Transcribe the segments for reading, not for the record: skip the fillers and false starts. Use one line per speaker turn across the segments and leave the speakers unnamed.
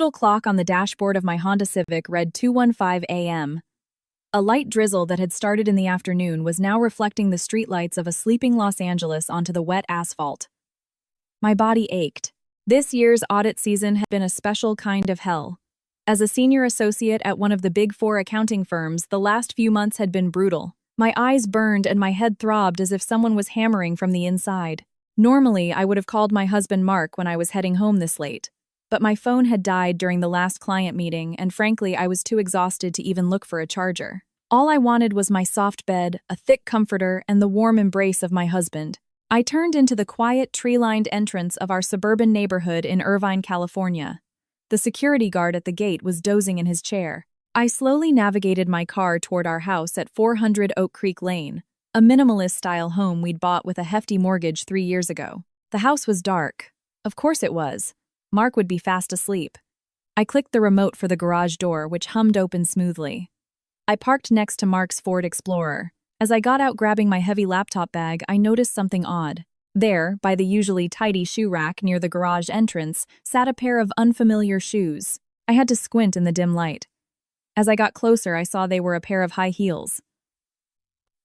Digital clock on the dashboard of my Honda Civic read 2:15 a.m. A light drizzle that had started in the afternoon was now reflecting the streetlights of a sleeping Los Angeles onto the wet asphalt. My body ached. This year's audit season had been a special kind of hell. As a senior associate at one of the Big Four accounting firms, the last few months had been brutal. My eyes burned and my head throbbed as if someone was hammering from the inside. Normally, I would have called my husband Mark when I was heading home this late. But my phone had died during the last client meeting, and frankly, I was too exhausted to even look for a charger. All I wanted was my soft bed, a thick comforter, and the warm embrace of my husband. I turned into the quiet, tree-lined entrance of our suburban neighborhood in Irvine, California. The security guard at the gate was dozing in his chair. I slowly navigated my car toward our house at 400 Oak Creek Lane, a minimalist-style home we'd bought with a hefty mortgage 3 years ago. The house was dark. Of course it was. Mark would be fast asleep. I clicked the remote for the garage door, which hummed open smoothly. I parked next to Mark's Ford Explorer. As I got out grabbing my heavy laptop bag, I noticed something odd. There, by the usually tidy shoe rack near the garage entrance, sat a pair of unfamiliar shoes. I had to squint in the dim light. As I got closer, I saw they were a pair of high heels.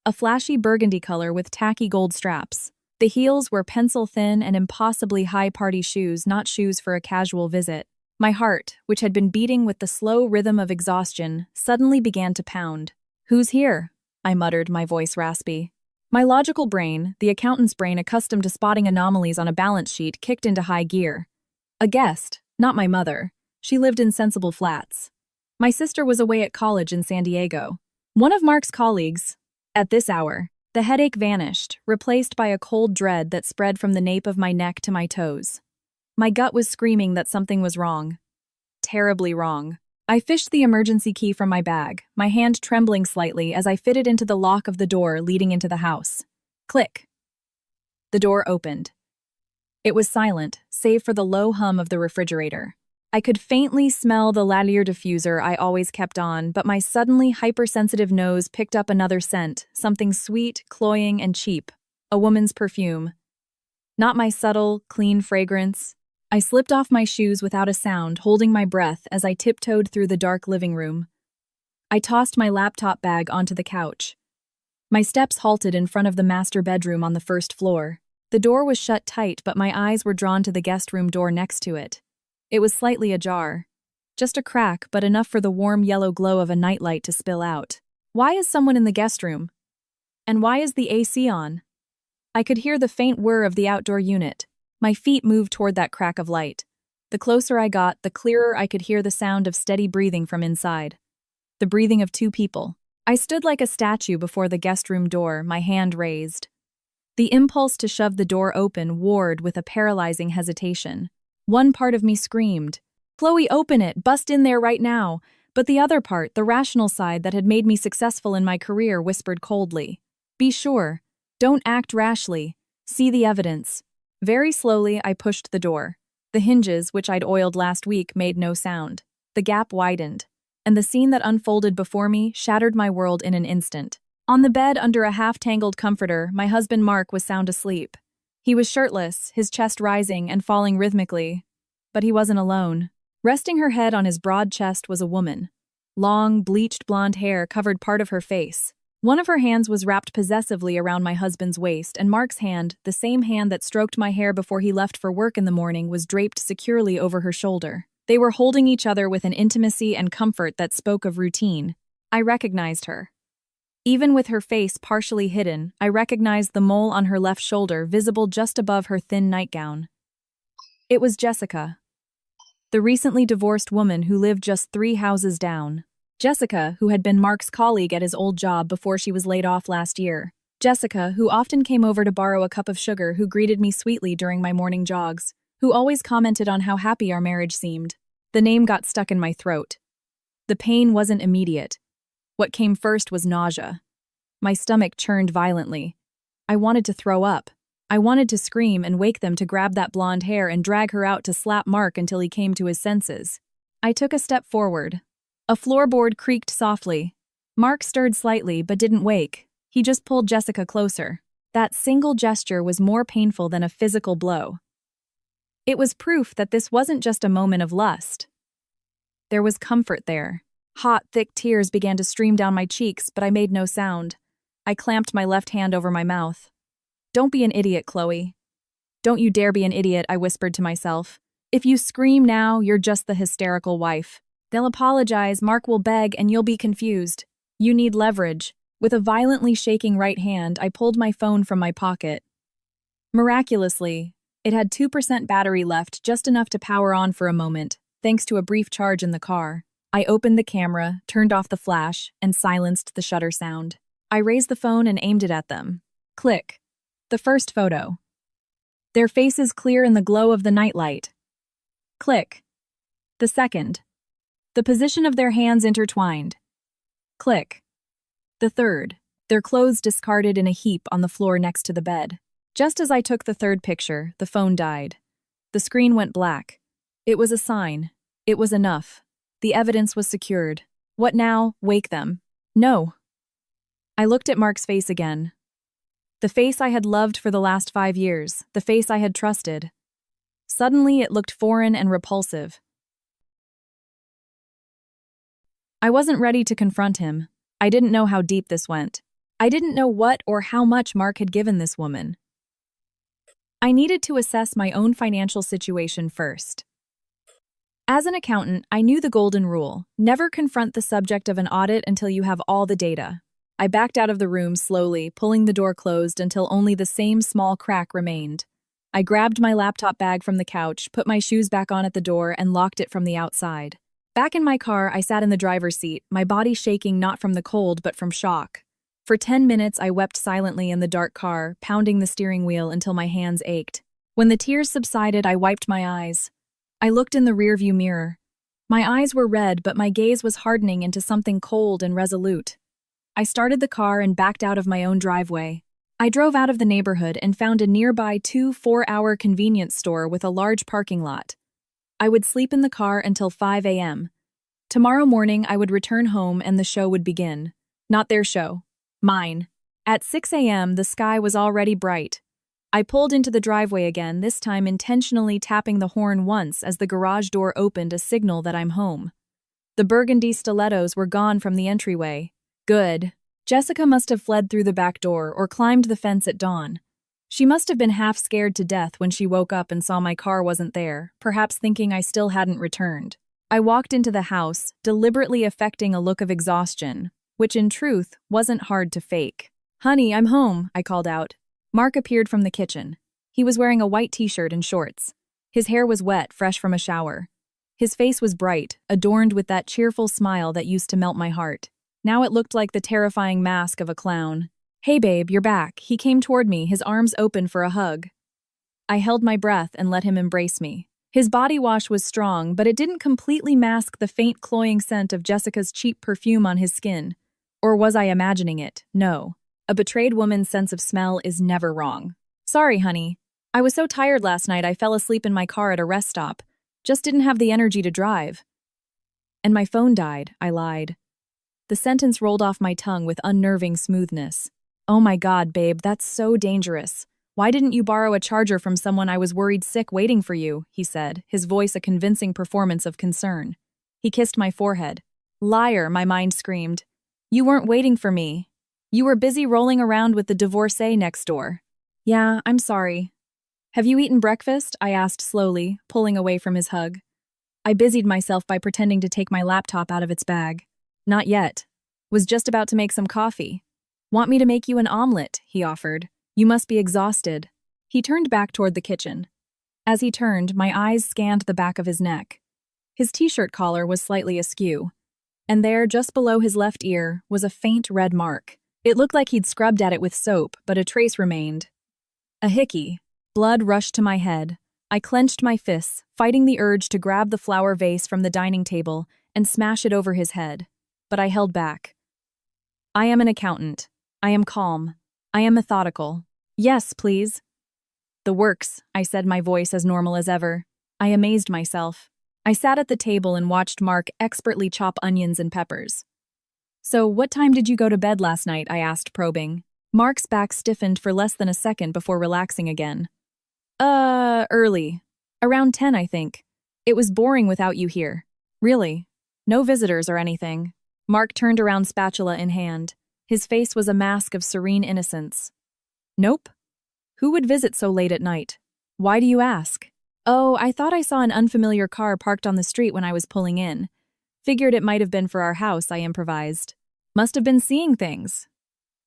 A flashy burgundy color with tacky gold straps. The heels were pencil-thin and impossibly high-party shoes, not shoes for a casual visit. My heart, which had been beating with the slow rhythm of exhaustion, suddenly began to pound. "Who's here?" I muttered, my voice raspy. My logical brain, the accountant's brain accustomed to spotting anomalies on a balance sheet, kicked into high gear. A guest, not my mother. She lived in Sensible Flats. My sister was away at college in San Diego. One of Mark's colleagues. At this hour, the headache vanished, replaced by a cold dread that spread from the nape of my neck to my toes. My gut was screaming that something was wrong. Terribly wrong. I fished the emergency key from my bag, my hand trembling slightly as I fitted into the lock of the door leading into the house. Click. The door opened. It was silent, save for the low hum of the refrigerator. I could faintly smell the lavalier diffuser I always kept on, but my suddenly hypersensitive nose picked up another scent, something sweet, cloying, and cheap. A woman's perfume. Not my subtle, clean fragrance. I slipped off my shoes without a sound, holding my breath as I tiptoed through the dark living room. I tossed my laptop bag onto the couch. My steps halted in front of the master bedroom on the first floor. The door was shut tight, but my eyes were drawn to the guest room door next to it. It was slightly ajar. Just a crack, but enough for the warm yellow glow of a nightlight to spill out. Why is someone in the guest room? And why is the AC on? I could hear the faint whir of the outdoor unit. My feet moved toward that crack of light. The closer I got, the clearer I could hear the sound of steady breathing from inside. The breathing of two people. I stood like a statue before the guest room door, my hand raised. The impulse to shove the door open warred with a paralyzing hesitation. One part of me screamed, "Chloe, open it! Bust in there right now!" But the other part, the rational side that had made me successful in my career, whispered coldly, "Be sure. Don't act rashly. See the evidence." Very slowly, I pushed the door. The hinges, which I'd oiled last week, made no sound. The gap widened, and the scene that unfolded before me shattered my world in an instant. On the bed under a half-tangled comforter, my husband Mark was sound asleep. He was shirtless, his chest rising and falling rhythmically. But he wasn't alone. Resting her head on his broad chest was a woman. Long, bleached blonde hair covered part of her face. One of her hands was wrapped possessively around my husband's waist, and Mark's hand, the same hand that stroked my hair before he left for work in the morning, was draped securely over her shoulder. They were holding each other with an intimacy and comfort that spoke of routine. I recognized her. Even with her face partially hidden, I recognized the mole on her left shoulder visible just above her thin nightgown. It was Jessica, the recently divorced woman who lived just 3 houses down. Jessica, who had been Mark's colleague at his old job before she was laid off last year. Jessica, who often came over to borrow a cup of sugar, who greeted me sweetly during my morning jogs, who always commented on how happy our marriage seemed. The name got stuck in my throat. The pain wasn't immediate. What came first was nausea. My stomach churned violently. I wanted to throw up. I wanted to scream and wake them to grab that blonde hair and drag her out to slap Mark until he came to his senses. I took a step forward. A floorboard creaked softly. Mark stirred slightly but didn't wake. He just pulled Jessica closer. That single gesture was more painful than a physical blow. It was proof that this wasn't just a moment of lust. There was comfort there. Hot, thick tears began to stream down my cheeks, but I made no sound. I clamped my left hand over my mouth. Don't be an idiot, Chloe. Don't you dare be an idiot, I whispered to myself. If you scream now, you're just the hysterical wife. They'll apologize, Mark will beg, and you'll be confused. You need leverage. With a violently shaking right hand, I pulled my phone from my pocket. Miraculously, it had 2% battery left, just enough to power on for a moment, thanks to a brief charge in the car. I opened the camera, turned off the flash, and silenced the shutter sound. I raised the phone and aimed it at them. Click. The first photo. Their faces clear in the glow of the nightlight. Click. The second. The position of their hands intertwined. Click. The third. Their clothes discarded in a heap on the floor next to the bed. Just as I took the third picture, the phone died. The screen went black. It was a sign. It was enough. The evidence was secured. What now? Wake them. No. I looked at Mark's face again. The face I had loved for the last 5 years, the face I had trusted. Suddenly, it looked foreign and repulsive. I wasn't ready to confront him. I didn't know how deep this went. I didn't know what or how much Mark had given this woman. I needed to assess my own financial situation first. As an accountant, I knew the golden rule: never confront the subject of an audit until you have all the data. I backed out of the room slowly, pulling the door closed until only the same small crack remained. I grabbed my laptop bag from the couch, put my shoes back on at the door, and locked it from the outside. Back in my car, I sat in the driver's seat, my body shaking not from the cold but from shock. For 10 minutes, I wept silently in the dark car, pounding the steering wheel until my hands ached. When the tears subsided, I wiped my eyes. I looked in the rearview mirror. My eyes were red, but my gaze was hardening into something cold and resolute. I started the car and backed out of my own driveway. I drove out of the neighborhood and found a nearby 4-hour convenience store with a large parking lot. I would sleep in the car until 5 a.m. Tomorrow morning, I would return home and the show would begin. Not their show. Mine. At 6 a.m., the sky was already bright. I pulled into the driveway again, this time intentionally tapping the horn once as the garage door opened, a signal that I'm home. The burgundy stilettos were gone from the entryway. Good. Jessica must have fled through the back door or climbed the fence at dawn. She must have been half scared to death when she woke up and saw my car wasn't there, perhaps thinking I still hadn't returned. I walked into the house, deliberately affecting a look of exhaustion, which in truth wasn't hard to fake. "Honey, I'm home," I called out. Mark appeared from the kitchen. He was wearing a white t-shirt and shorts. His hair was wet, fresh from a shower. His face was bright, adorned with that cheerful smile that used to melt my heart. Now it looked like the terrifying mask of a clown. "Hey babe, you're back." He came toward me, his arms open for a hug. I held my breath and let him embrace me. His body wash was strong, but it didn't completely mask the faint cloying scent of Jessica's cheap perfume on his skin. Or was I imagining it? No. A betrayed woman's sense of smell is never wrong. "Sorry, honey. I was so tired last night I fell asleep in my car at a rest stop. Just didn't have the energy to drive." "And my phone died," I lied. The sentence rolled off my tongue with unnerving smoothness. "Oh my God, babe, that's so dangerous. Why didn't you borrow a charger from someone I was worried sick waiting for you?" he said, his voice a convincing performance of concern. He kissed my forehead. "Liar," my mind screamed. "You weren't waiting for me. You were busy rolling around with the divorcee next door." "Yeah, I'm sorry." "Have you eaten breakfast?" I asked slowly, pulling away from his hug. I busied myself by pretending to take my laptop out of its bag. "Not yet. Was just about to make some coffee." "Want me to make you an omelet?" he offered. "You must be exhausted." He turned back toward the kitchen. As he turned, my eyes scanned the back of his neck. His t-shirt collar was slightly askew, and there, just below his left ear, was a faint red mark. It looked like he'd scrubbed at it with soap, but a trace remained. A hickey. Blood rushed to my head. I clenched my fists, fighting the urge to grab the flower vase from the dining table and smash it over his head. But I held back. I am an accountant. I am calm. I am methodical. "Yes, please." "The works," I said, my voice as normal as ever. I amazed myself. I sat at the table and watched Mark expertly chop onions and peppers. "So, what time did you go to bed last night?" I asked, probing. Mark's back stiffened for less than a second before relaxing again. Early. Around 10, I think. It was boring without you here." "Really? No visitors or anything. Mark turned around, spatula in hand. His face was a mask of serene innocence. Nope. Who would visit so late at night? Why do you ask? Oh, I thought I saw an unfamiliar car parked on the street when I was pulling in. Figured it might have been for our house, I improvised. Must have been seeing things.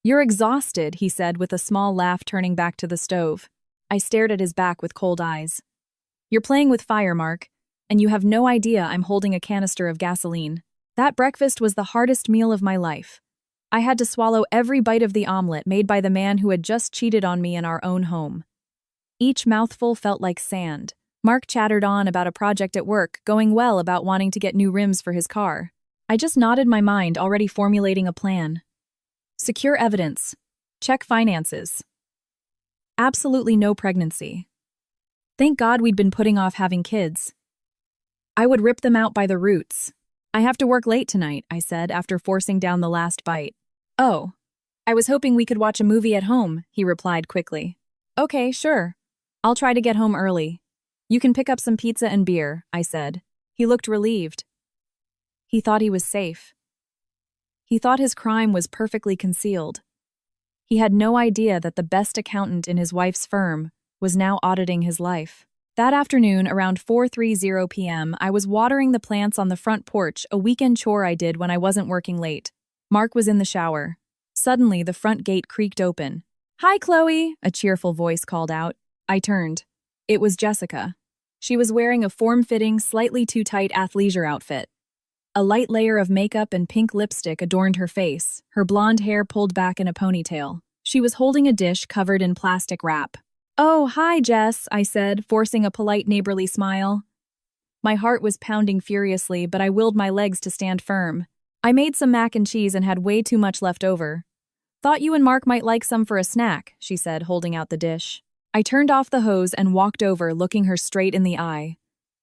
You're exhausted, he said with a small laugh, turning back to the stove. I stared at his back with cold eyes. You're playing with fire, Mark, and you have no idea I'm holding a canister of gasoline. That breakfast was the hardest meal of my life. I had to swallow every bite of the omelet made by the man who had just cheated on me in our own home. Each mouthful felt like sand. Mark chattered on about a project at work, going well about wanting to get new rims for his car. I just nodded my mind, already formulating a plan. Secure evidence. Check finances. Absolutely no pregnancy. Thank God we'd been putting off having kids. I would rip them out by the roots. I have to work late tonight, I said after forcing down the last bite. Oh, I was hoping we could watch a movie at home, he replied quickly. Okay, sure. I'll try to get home early. You can pick up some pizza and beer, I said. He looked relieved. He thought he was safe. He thought his crime was perfectly concealed. He had no idea that the best accountant in his wife's firm was now auditing his life. That afternoon, around 4:30 p.m., I was watering the plants on the front porch, a weekend chore I did when I wasn't working late. Mark was in the shower. Suddenly, the front gate creaked open. Hi, Chloe, a cheerful voice called out. I turned. It was Jessica. She was wearing a form-fitting, slightly too tight athleisure outfit. A light layer of makeup and pink lipstick adorned her face, her blonde hair pulled back in a ponytail. She was holding a dish covered in plastic wrap. Oh, hi, Jess, I said, forcing a polite neighborly smile. My heart was pounding furiously, but I willed my legs to stand firm. I made some mac and cheese and had way too much left over. Thought you and Mark might like some for a snack, she said, holding out the dish. I turned off the hose and walked over, looking her straight in the eye.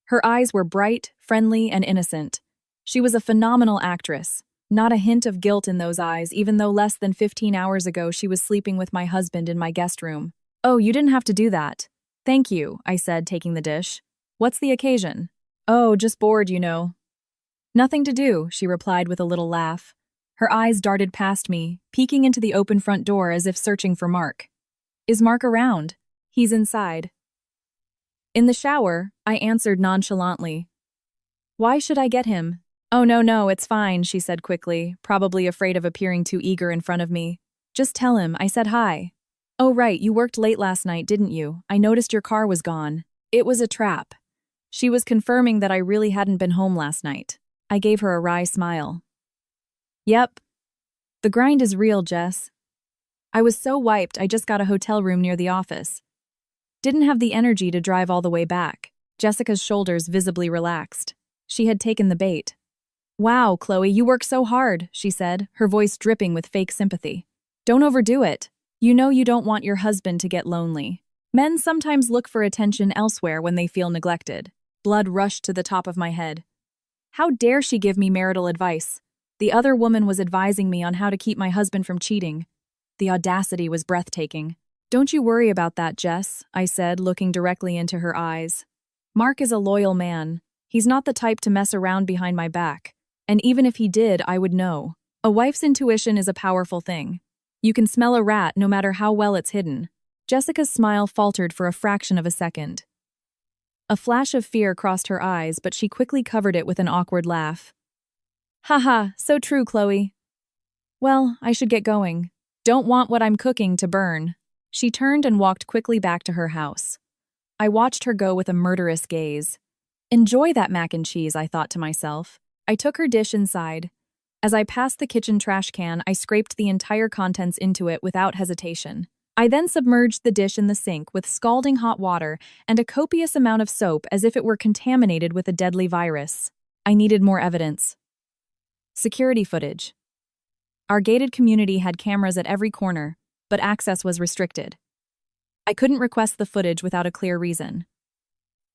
Her eyes were bright, friendly, and innocent. She was a phenomenal actress. Not a hint of guilt in those eyes, even though less than 15 hours ago she was sleeping with my husband in my guest room. Oh, you didn't have to do that. Thank you, I said, taking the dish. What's the occasion? Oh, just bored, you know. Nothing to do, she replied with a little laugh. Her eyes darted past me, peeking into the open front door as if searching for Mark. Is Mark around? He's inside. In the shower, I answered nonchalantly. Why should I get him? Oh, no, it's fine, she said quickly, probably afraid of appearing too eager in front of me. Just tell him I said hi. Oh, right, you worked late last night, didn't you? I noticed your car was gone. It was a trap. She was confirming that I really hadn't been home last night. I gave her a wry smile. Yep. The grind is real, Jess. I was so wiped I just got a hotel room near the office. Didn't have the energy to drive all the way back. Jessica's shoulders visibly relaxed. She had taken the bait. Wow, Chloe, you work so hard, she said, her voice dripping with fake sympathy. Don't overdo it. You know you don't want your husband to get lonely. Men sometimes look for attention elsewhere when they feel neglected. Blood rushed to the top of my head. How dare she give me marital advice? The other woman was advising me on how to keep my husband from cheating. The audacity was breathtaking. Don't you worry about that, Jess, I said, looking directly into her eyes. Mark is a loyal man. He's not the type to mess around behind my back. And even if he did, I would know. A wife's intuition is a powerful thing. You can smell a rat no matter how well it's hidden. Jessica's smile faltered for a fraction of a second. A flash of fear crossed her eyes, but she quickly covered it with an awkward laugh. Haha, so true, Chloe. Well, I should get going. Don't want what I'm cooking to burn. She turned and walked quickly back to her house. I watched her go with a murderous gaze. Enjoy that mac and cheese, I thought to myself. I took her dish inside. As I passed the kitchen trash can, I scraped the entire contents into it without hesitation. I then submerged the dish in the sink with scalding hot water and a copious amount of soap as if it were contaminated with a deadly virus. I needed more evidence. Security footage. Our gated community had cameras at every corner, but access was restricted. I couldn't request the footage without a clear reason.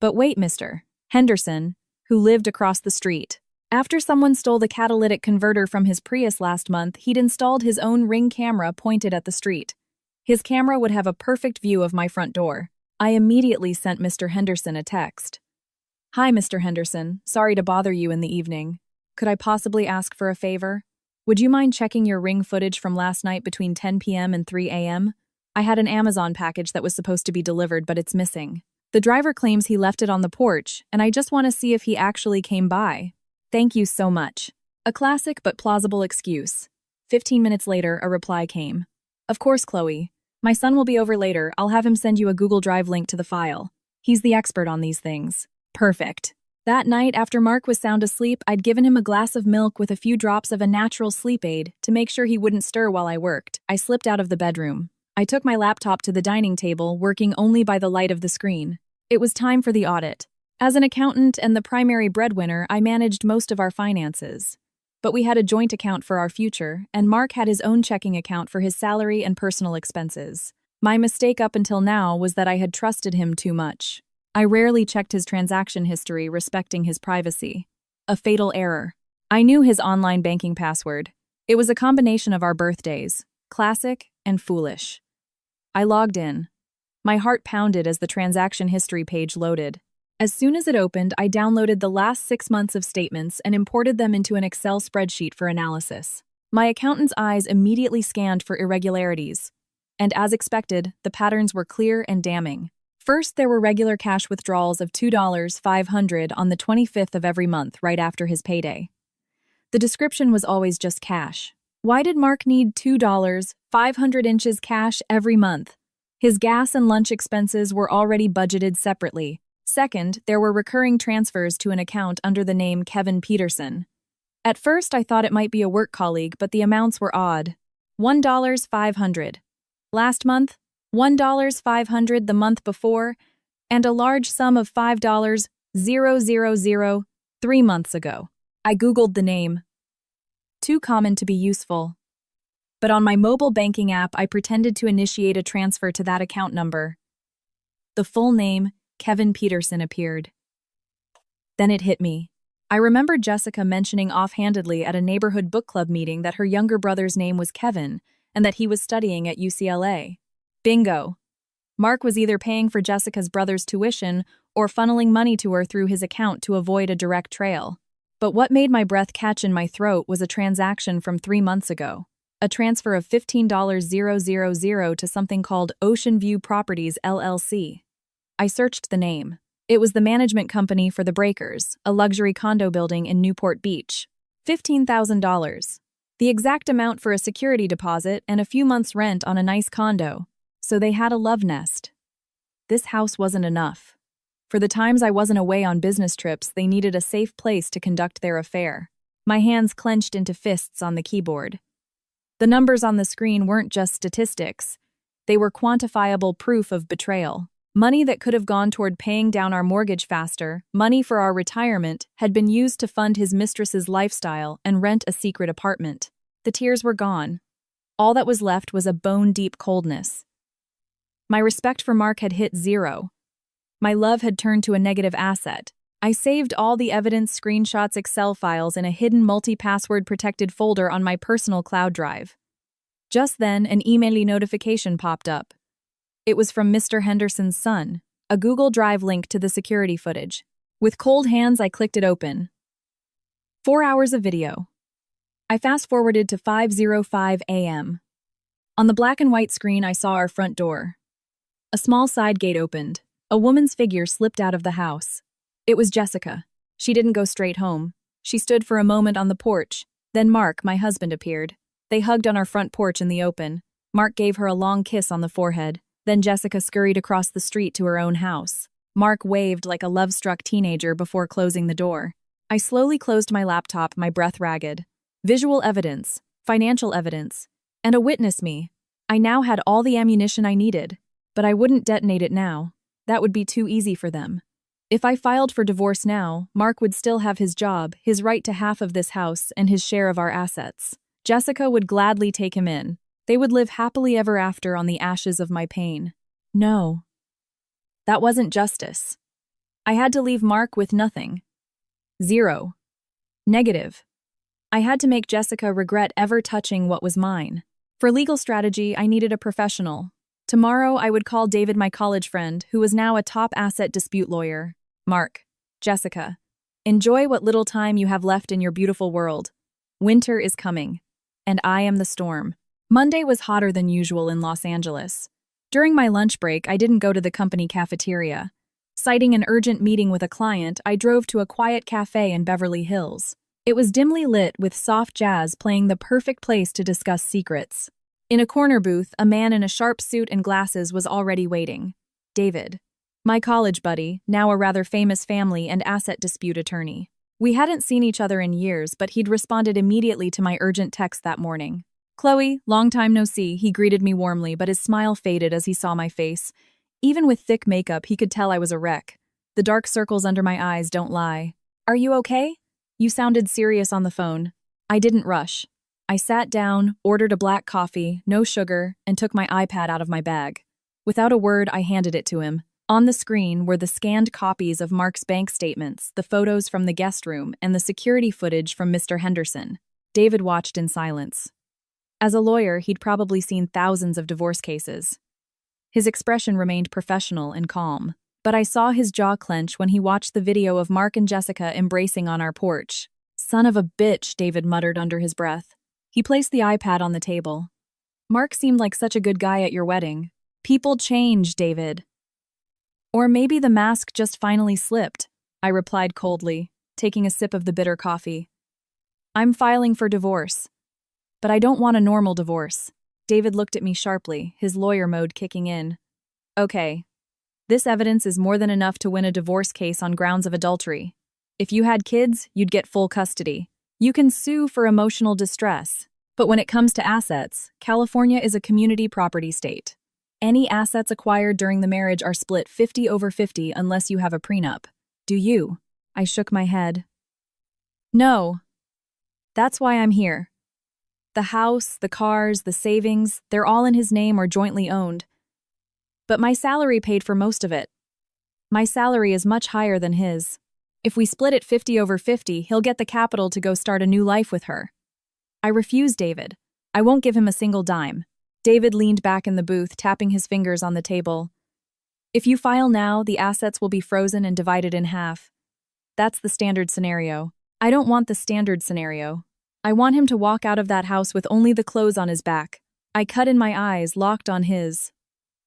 But wait, Mr. Henderson, who lived across the street. After someone stole the catalytic converter from his Prius last month, he'd installed his own Ring camera pointed at the street. His camera would have a perfect view of my front door. I immediately sent Mr. Henderson a text. Hi, Mr. Henderson. Sorry to bother you in the evening. Could I possibly ask for a favor? Would you mind checking your Ring footage from last night between 10 p.m. and 3 a.m.? I had an Amazon package that was supposed to be delivered, but it's missing. The driver claims he left it on the porch, and I just want to see if he actually came by. Thank you so much. A classic but plausible excuse. 15 minutes later, a reply came. Of course, Chloe. My son will be over later. I'll have him send you a Google Drive link to the file. He's the expert on these things. Perfect. That night, after Mark was sound asleep, I'd given him a glass of milk with a few drops of a natural sleep aid to make sure he wouldn't stir while I worked. I slipped out of the bedroom. I took my laptop to the dining table, working only by the light of the screen. It was time for the audit. As an accountant and the primary breadwinner, I managed most of our finances. But we had a joint account for our future, and Mark had his own checking account for his salary and personal expenses. My mistake up until now was that I had trusted him too much. I rarely checked his transaction history, respecting his privacy. A fatal error. I knew his online banking password. It was a combination of our birthdays, classic and foolish. I logged in. My heart pounded as the transaction history page loaded. As soon as it opened, I downloaded the last 6 months of statements and imported them into an Excel spreadsheet for analysis. My accountant's eyes immediately scanned for irregularities. And as expected, the patterns were clear and damning. First, there were regular cash withdrawals of $2,500 on the 25th of every month, right after his payday. The description was always just cash. Why did Mark need $2,500 cash every month? His gas and lunch expenses were already budgeted separately. Second, there were recurring transfers to an account under the name Kevin Peterson. At first, I thought it might be a work colleague, but the amounts were odd. $1,500. Last month, $1,500 the month before, and a large sum of $5,000 3 months ago. I Googled the name. Too common to be useful. But on my mobile banking app, I pretended to initiate a transfer to that account number. The full name, Kevin Peterson, appeared. Then it hit me. I remembered Jessica mentioning offhandedly at a neighborhood book club meeting that her younger brother's name was Kevin and that he was studying at UCLA. Bingo. Mark was either paying for Jessica's brother's tuition or funneling money to her through his account to avoid a direct trail. But what made my breath catch in my throat was a transaction from 3 months ago. A transfer of $15,000 to something called Ocean View Properties, LLC. I searched the name. It was the management company for the Breakers, a luxury condo building in Newport Beach. $15,000. The exact amount for a security deposit and a few months' rent on a nice condo. So they had a love nest. This house wasn't enough. For the times I wasn't away on business trips, they needed a safe place to conduct their affair. My hands clenched into fists on the keyboard. The numbers on the screen weren't just statistics. They were quantifiable proof of betrayal. Money that could have gone toward paying down our mortgage faster, money for our retirement, had been used to fund his mistress's lifestyle and rent a secret apartment. The tears were gone. All that was left was a bone-deep coldness. My respect for Mark had hit zero. My love had turned to a negative asset. I saved all the evidence screenshots Excel files in a hidden multi-password protected folder on my personal cloud drive. Just then, an email notification popped up. It was from Mr. Henderson's son, a Google Drive link to the security footage. With cold hands, I clicked it open. 4 hours of video. I fast-forwarded to 5:05 a.m. On the black and white screen, I saw our front door. A small side gate opened. A woman's figure slipped out of the house. It was Jessica. She didn't go straight home. She stood for a moment on the porch. Then Mark, my husband, appeared. They hugged on our front porch in the open. Mark gave her a long kiss on the forehead. Then Jessica scurried across the street to her own house. Mark waved like a love-struck teenager before closing the door. I slowly closed my laptop, my breath ragged. Visual evidence, financial evidence, and a witness me. I now had all the ammunition I needed, but I wouldn't detonate it now. That would be too easy for them. If I filed for divorce now, Mark would still have his job, his right to half of this house, and his share of our assets. Jessica would gladly take him in. They would live happily ever after on the ashes of my pain. No. That wasn't justice. I had to leave Mark with nothing. Zero. Negative. I had to make Jessica regret ever touching what was mine. For legal strategy, I needed a professional. Tomorrow, I would call David, my college friend, who was now a top asset dispute lawyer. Mark. Jessica. Enjoy what little time you have left in your beautiful world. Winter is coming, and I am the storm. Monday was hotter than usual in Los Angeles. During my lunch break, I didn't go to the company cafeteria. Citing an urgent meeting with a client, I drove to a quiet cafe in Beverly Hills. It was dimly lit with soft jazz playing, the perfect place to discuss secrets. In a corner booth, a man in a sharp suit and glasses was already waiting. David. My college buddy, now a rather famous family and asset dispute attorney. We hadn't seen each other in years, but he'd responded immediately to my urgent text that morning. Chloe, long time no see, he greeted me warmly, but his smile faded as he saw my face. Even with thick makeup, he could tell I was a wreck. The dark circles under my eyes don't lie. Are you okay? You sounded serious on the phone. I didn't rush. I sat down, ordered a black coffee, no sugar, and took my iPad out of my bag. Without a word, I handed it to him. On the screen were the scanned copies of Mark's bank statements, the photos from the guest room, and the security footage from Mr. Henderson. David watched in silence. As a lawyer, he'd probably seen thousands of divorce cases. His expression remained professional and calm, but I saw his jaw clench when he watched the video of Mark and Jessica embracing on our porch. Son of a bitch, David muttered under his breath. He placed the iPad on the table. Mark seemed like such a good guy at your wedding. People change, David. Or maybe the mask just finally slipped, I replied coldly, taking a sip of the bitter coffee. I'm filing for divorce. But I don't want a normal divorce. David looked at me sharply, his lawyer mode kicking in. Okay. This evidence is more than enough to win a divorce case on grounds of adultery. If you had kids, you'd get full custody. You can sue for emotional distress. But when it comes to assets, California is a community property state. Any assets acquired during the marriage are split 50/50 unless you have a prenup. Do you? I shook my head. No. That's why I'm here. The house, the cars, the savings, they're all in his name or jointly owned. But my salary paid for most of it. My salary is much higher than his. If we split it 50/50, he'll get the capital to go start a new life with her. I refuse, David. I won't give him a single dime. David leaned back in the booth, tapping his fingers on the table. If you file now, the assets will be frozen and divided in half. That's the standard scenario. I don't want the standard scenario. I want him to walk out of that house with only the clothes on his back. I cut in my eyes, locked on his.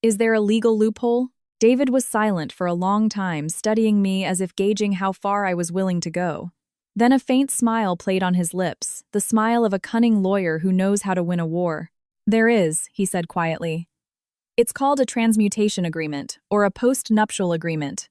Is there a legal loophole? David was silent for a long time, studying me as if gauging how far I was willing to go. Then a faint smile played on his lips, the smile of a cunning lawyer who knows how to win a war. There is, he said quietly. It's called a transmutation agreement, or a post-nuptial agreement.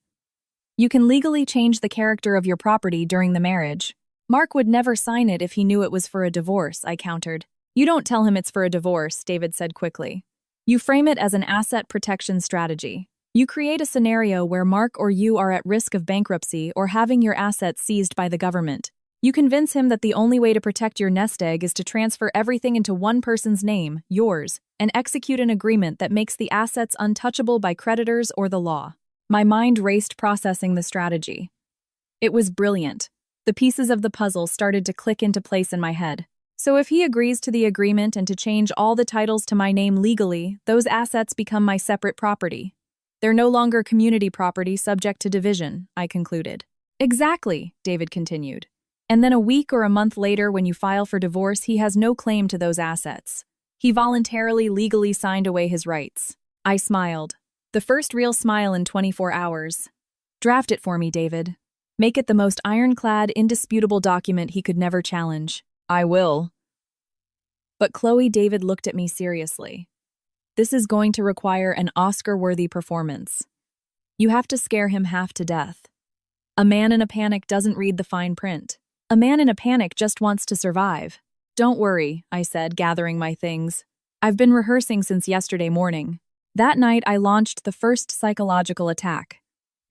You can legally change the character of your property during the marriage. Mark would never sign it if he knew it was for a divorce, I countered. You don't tell him it's for a divorce, David said quickly. You frame it as an asset protection strategy. You create a scenario where Mark or you are at risk of bankruptcy or having your assets seized by the government. You convince him that the only way to protect your nest egg is to transfer everything into one person's name, yours, and execute an agreement that makes the assets untouchable by creditors or the law. My mind raced processing the strategy. It was brilliant. The pieces of the puzzle started to click into place in my head. So if he agrees to the agreement and to change all the titles to my name legally, those assets become my separate property. They're no longer community property subject to division, I concluded. Exactly, David continued. And then a week or a month later, when you file for divorce, he has no claim to those assets. He voluntarily, legally signed away his rights. I smiled. The first real smile in 24 hours. Draft it for me, David. Make it the most ironclad, indisputable document he could never challenge. I will. But Chloe, David looked at me seriously. This is going to require an Oscar-worthy performance. You have to scare him half to death. A man in a panic doesn't read the fine print. A man in a panic just wants to survive. Don't worry, I said, gathering my things. I've been rehearsing since yesterday morning. That night, I launched the first psychological attack.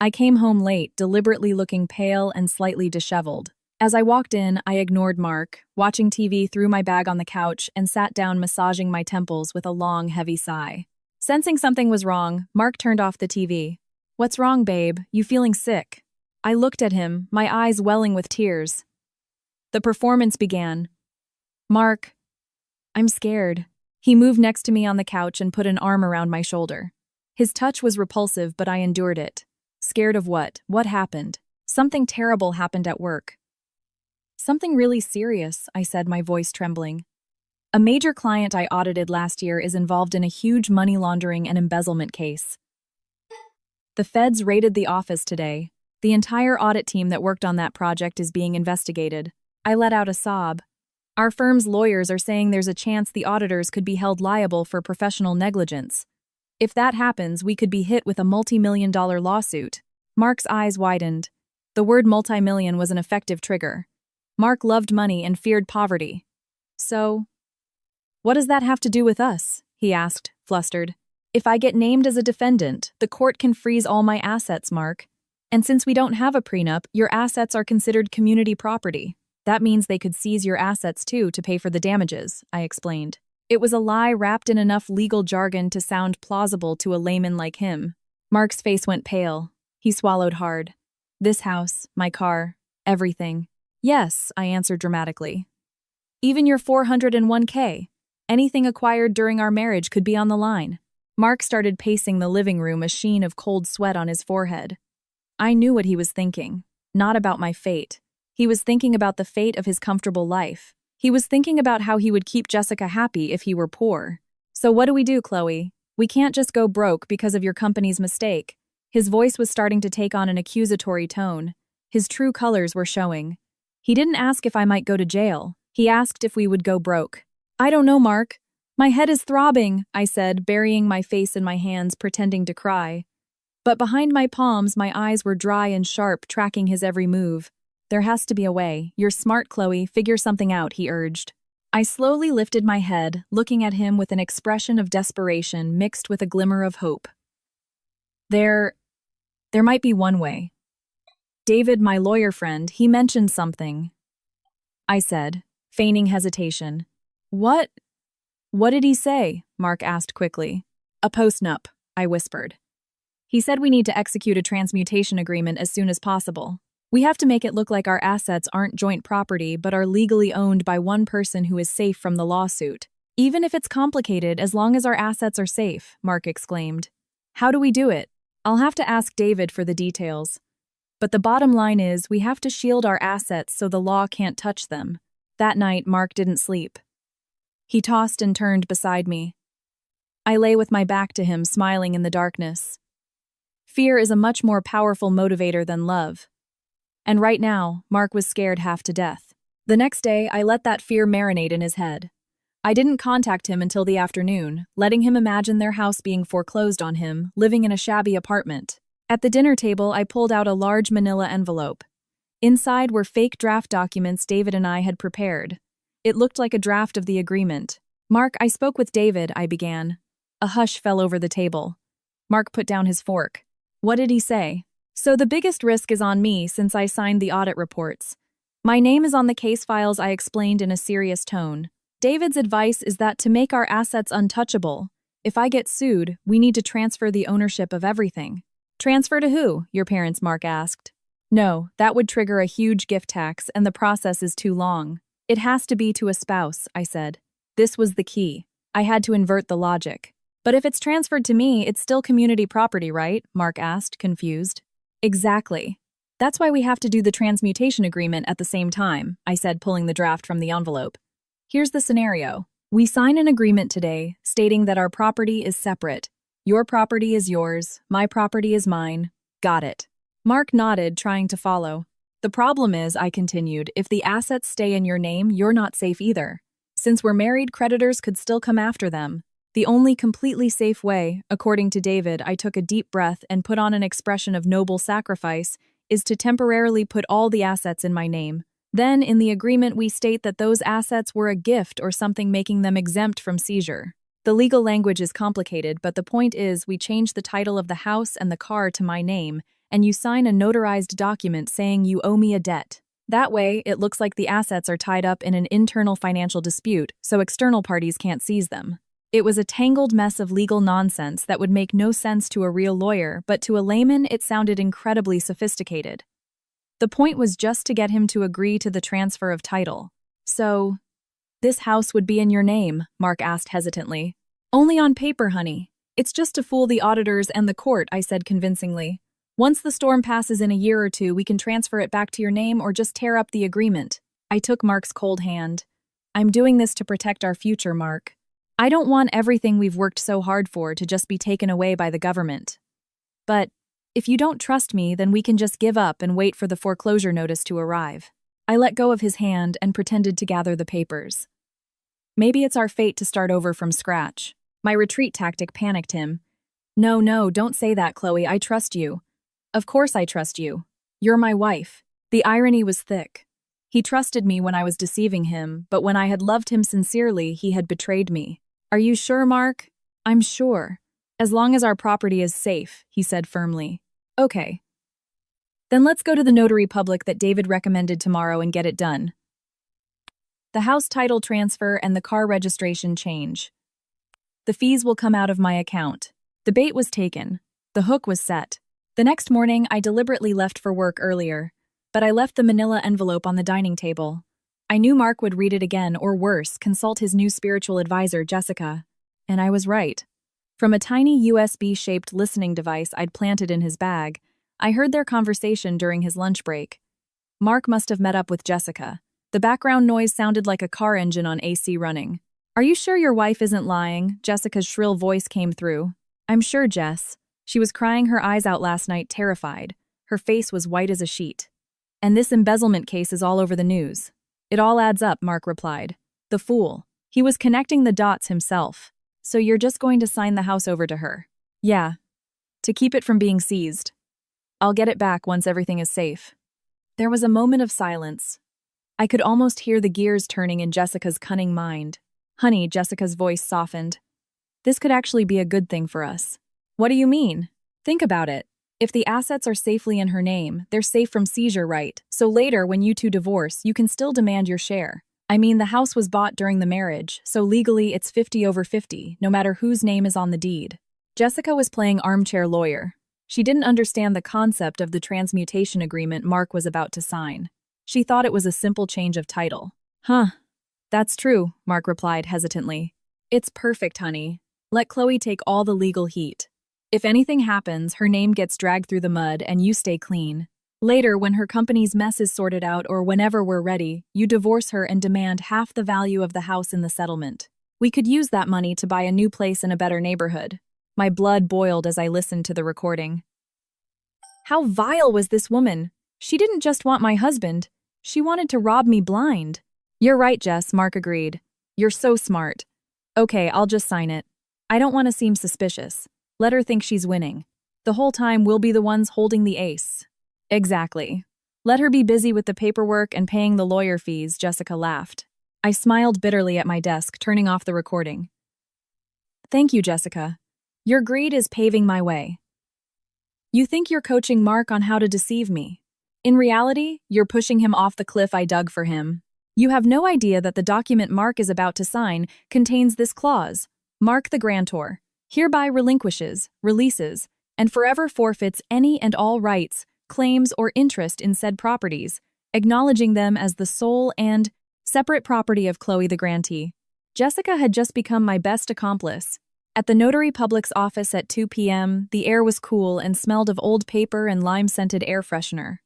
I came home late, deliberately looking pale and slightly disheveled. As I walked in, I ignored Mark, watching TV, threw my bag on the couch, and sat down massaging my temples with a long, heavy sigh. Sensing something was wrong, Mark turned off the TV. What's wrong, babe? You feeling sick? I looked at him, my eyes welling with tears. The performance began. Mark, I'm scared. He moved next to me on the couch and put an arm around my shoulder. His touch was repulsive, but I endured it. Scared of what? What happened? Something terrible happened at work. Something really serious, I said, my voice trembling. A major client I audited last year is involved in a huge money laundering and embezzlement case. The feds raided the office today. The entire audit team that worked on that project is being investigated. I let out a sob. Our firm's lawyers are saying there's a chance the auditors could be held liable for professional negligence. If that happens, we could be hit with a multi-million-dollar lawsuit. Mark's eyes widened. The word multi-million was an effective trigger. Mark loved money and feared poverty. So, what does that have to do with us? He asked, flustered. If I get named as a defendant, the court can freeze all my assets, Mark. And since we don't have a prenup, your assets are considered community property. That means they could seize your assets too to pay for the damages, I explained. It was a lie wrapped in enough legal jargon to sound plausible to a layman like him. Mark's face went pale. He swallowed hard. This house, my car, everything. Yes, I answered dramatically. Even your 401k. Anything acquired during our marriage could be on the line. Mark started pacing the living room, a sheen of cold sweat on his forehead. I knew what he was thinking. Not about my fate. He was thinking about the fate of his comfortable life. He was thinking about how he would keep Jessica happy if he were poor. So what do we do, Chloe? We can't just go broke because of your company's mistake. His voice was starting to take on an accusatory tone. His true colors were showing. He didn't ask if I might go to jail. He asked if we would go broke. I don't know, Mark. My head is throbbing, I said, burying my face in my hands, pretending to cry. But behind my palms, my eyes were dry and sharp, tracking his every move. There has to be a way. You're smart, Chloe. Figure something out, he urged. I slowly lifted my head, looking at him with an expression of desperation mixed with a glimmer of hope. There might be one way. David, my lawyer friend, he mentioned something. I said, feigning hesitation. What? What did he say? Mark asked quickly. A postnup, I whispered. He said we need to execute a transmutation agreement as soon as possible. We have to make it look like our assets aren't joint property but are legally owned by one person who is safe from the lawsuit. Even if it's complicated, as long as our assets are safe, Mark exclaimed. How do we do it? I'll have to ask David for the details. But the bottom line is we have to shield our assets so the law can't touch them. That night, Mark didn't sleep. He tossed and turned beside me. I lay with my back to him, smiling in the darkness. Fear is a much more powerful motivator than love. And right now, Mark was scared half to death. The next day, I let that fear marinate in his head. I didn't contact him until the afternoon, letting him imagine their house being foreclosed on him, living in a shabby apartment. At the dinner table, I pulled out a large manila envelope. Inside were fake draft documents David and I had prepared. It looked like a draft of the agreement. Mark, I spoke with David, I began. A hush fell over the table. Mark put down his fork. What did he say? So the biggest risk is on me since I signed the audit reports. My name is on the case files, I explained in a serious tone. David's advice is that to make our assets untouchable, if I get sued, we need to transfer the ownership of everything. Transfer to who? Your parents, Mark asked. No, that would trigger a huge gift tax and the process is too long. It has to be to a spouse, I said. This was the key. I had to invert the logic. But if it's transferred to me, it's still community property, right? Mark asked, confused. Exactly. That's why we have to do the transmutation agreement at the same time, I said, pulling the draft from the envelope. Here's the scenario. We sign an agreement today stating that our property is separate. Your property is yours, my property is mine. Got it. Mark nodded, trying to follow. The problem is, I continued, if the assets stay in your name, you're not safe either. Since we're married, creditors could still come after them. The only completely safe way, according to David, I took a deep breath and put on an expression of noble sacrifice, is to temporarily put all the assets in my name. Then, in the agreement, we state that those assets were a gift or something making them exempt from seizure. The legal language is complicated, but the point is we change the title of the house and the car to my name, and you sign a notarized document saying you owe me a debt. That way, it looks like the assets are tied up in an internal financial dispute, so external parties can't seize them. It was a tangled mess of legal nonsense that would make no sense to a real lawyer, but to a layman it sounded incredibly sophisticated. The point was just to get him to agree to the transfer of title. So, this house would be in your name, Mark asked hesitantly. Only on paper, honey. It's just to fool the auditors and the court, I said convincingly. Once the storm passes in a year or two, we can transfer it back to your name or just tear up the agreement. I took Mark's cold hand. I'm doing this to protect our future, Mark. I don't want everything we've worked so hard for to just be taken away by the government. But if you don't trust me, then we can just give up and wait for the foreclosure notice to arrive. I let go of his hand and pretended to gather the papers. Maybe it's our fate to start over from scratch. My retreat tactic panicked him. No, don't say that, Chloe. I trust you. Of course I trust you. You're my wife. The irony was thick. He trusted me when I was deceiving him, but when I had loved him sincerely, he had betrayed me. Are you sure, Mark? I'm sure. As long as our property is safe, he said firmly. Okay. Then let's go to the notary public that David recommended tomorrow and get it done. The house title transfer and the car registration change. The fees will come out of my account. The bait was taken. The hook was set. The next morning, I deliberately left for work earlier, but I left the manila envelope on the dining table. I knew Mark would read it again, or worse, consult his new spiritual advisor, Jessica. And I was right. From a tiny USB-shaped listening device I'd planted in his bag, I heard their conversation during his lunch break. Mark must have met up with Jessica. The background noise sounded like a car engine on AC running. Are you sure your wife isn't lying? Jessica's shrill voice came through. I'm sure, Jess. She was crying her eyes out last night, terrified. Her face was white as a sheet. And this embezzlement case is all over the news. It all adds up, Mark replied. The fool. He was connecting the dots himself. So you're just going to sign the house over to her? Yeah. To keep it from being seized. I'll get it back once everything is safe. There was a moment of silence. I could almost hear the gears turning in Jessica's cunning mind. Honey, Jessica's voice softened. This could actually be a good thing for us. What do you mean? Think about it. If the assets are safely in her name, they're safe from seizure, right? So later, when you two divorce, you can still demand your share. I mean, the house was bought during the marriage, so legally it's 50/50, no matter whose name is on the deed. Jessica was playing armchair lawyer. She didn't understand the concept of the transmutation agreement Mark was about to sign. She thought it was a simple change of title. Huh. That's true, Mark replied hesitantly. It's perfect, honey. Let Chloe take all the legal heat. If anything happens, her name gets dragged through the mud and you stay clean. Later, when her company's mess is sorted out or whenever we're ready, you divorce her and demand half the value of the house in the settlement. We could use that money to buy a new place in a better neighborhood. My blood boiled as I listened to the recording. How vile was this woman? She didn't just want my husband. She wanted to rob me blind. You're right, Jess, Mark agreed. You're so smart. Okay, I'll just sign it. I don't want to seem suspicious. Let her think she's winning. The whole time we'll be the ones holding the ace. Exactly. Let her be busy with the paperwork and paying the lawyer fees, Jessica laughed. I smiled bitterly at my desk, turning off the recording. Thank you, Jessica. Your greed is paving my way. You think you're coaching Mark on how to deceive me. In reality, you're pushing him off the cliff I dug for him. You have no idea that the document Mark is about to sign contains this clause. Mark the grantor hereby relinquishes, releases, and forever forfeits any and all rights, claims, or interest in said properties, acknowledging them as the sole and separate property of Chloe the grantee. Jessica had just become my best accomplice. At the notary public's office at 2 p.m., the air was cool and smelled of old paper and lime-scented air freshener.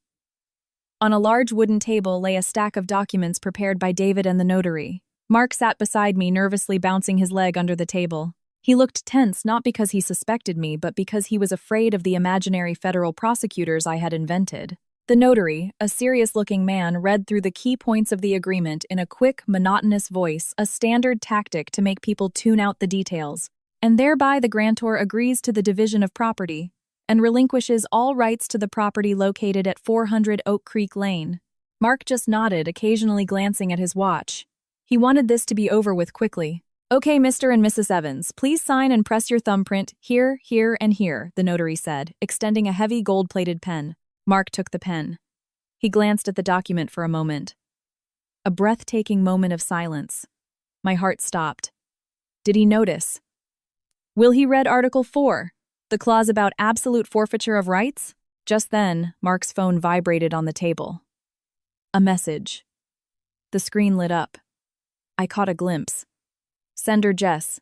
On a large wooden table lay a stack of documents prepared by David and the notary. Mark sat beside me, nervously bouncing his leg under the table. He looked tense not because he suspected me, but because he was afraid of the imaginary federal prosecutors I had invented. The notary, a serious-looking man, read through the key points of the agreement in a quick, monotonous voice, a standard tactic to make people tune out the details. And thereby the grantor agrees to the division of property and relinquishes all rights to the property located at 400 Oak Creek Lane. Mark just nodded, occasionally glancing at his watch. He wanted this to be over with quickly. Okay, Mr. and Mrs. Evans, please sign and press your thumbprint here, here, and here, the notary said, extending a heavy gold-plated pen. Mark took the pen. He glanced at the document for a moment. A breathtaking moment of silence. My heart stopped. Did he notice? Will he read Article 4, the clause about absolute forfeiture of rights? Just then, Mark's phone vibrated on the table. A message. The screen lit up. I caught a glimpse. Sender Jess.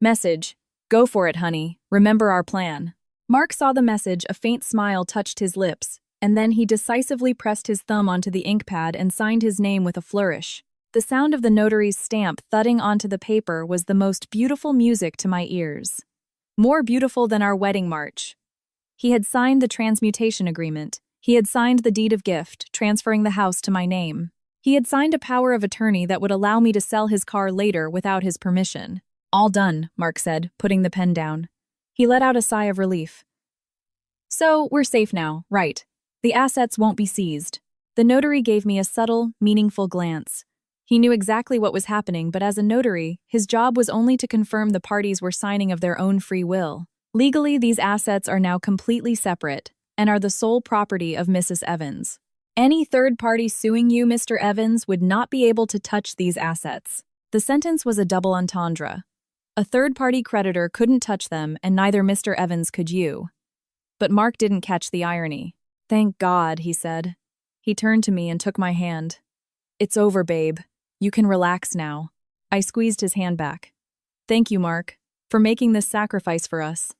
Message. Go for it, honey. Remember our plan. Mark saw the message, a faint smile touched his lips, and then he decisively pressed his thumb onto the ink pad and signed his name with a flourish. The sound of the notary's stamp thudding onto the paper was the most beautiful music to my ears. More beautiful than our wedding march. He had signed the transmutation agreement. He had signed the deed of gift, transferring the house to my name. He had signed a power of attorney that would allow me to sell his car later without his permission. All done, Mark said, putting the pen down. He let out a sigh of relief. So, we're safe now, right? The assets won't be seized. The notary gave me a subtle, meaningful glance. He knew exactly what was happening, but as a notary, his job was only to confirm the parties were signing of their own free will. Legally, these assets are now completely separate and are the sole property of Mrs. Evans. Any third party suing you, Mr. Evans, would not be able to touch these assets. The sentence was a double entendre. A third-party creditor couldn't touch them, and neither Mr. Evans could you. But Mark didn't catch the irony. Thank God, he said. He turned to me and took my hand. It's over, babe. You can relax now. I squeezed his hand back. Thank you, Mark, for making this sacrifice for us.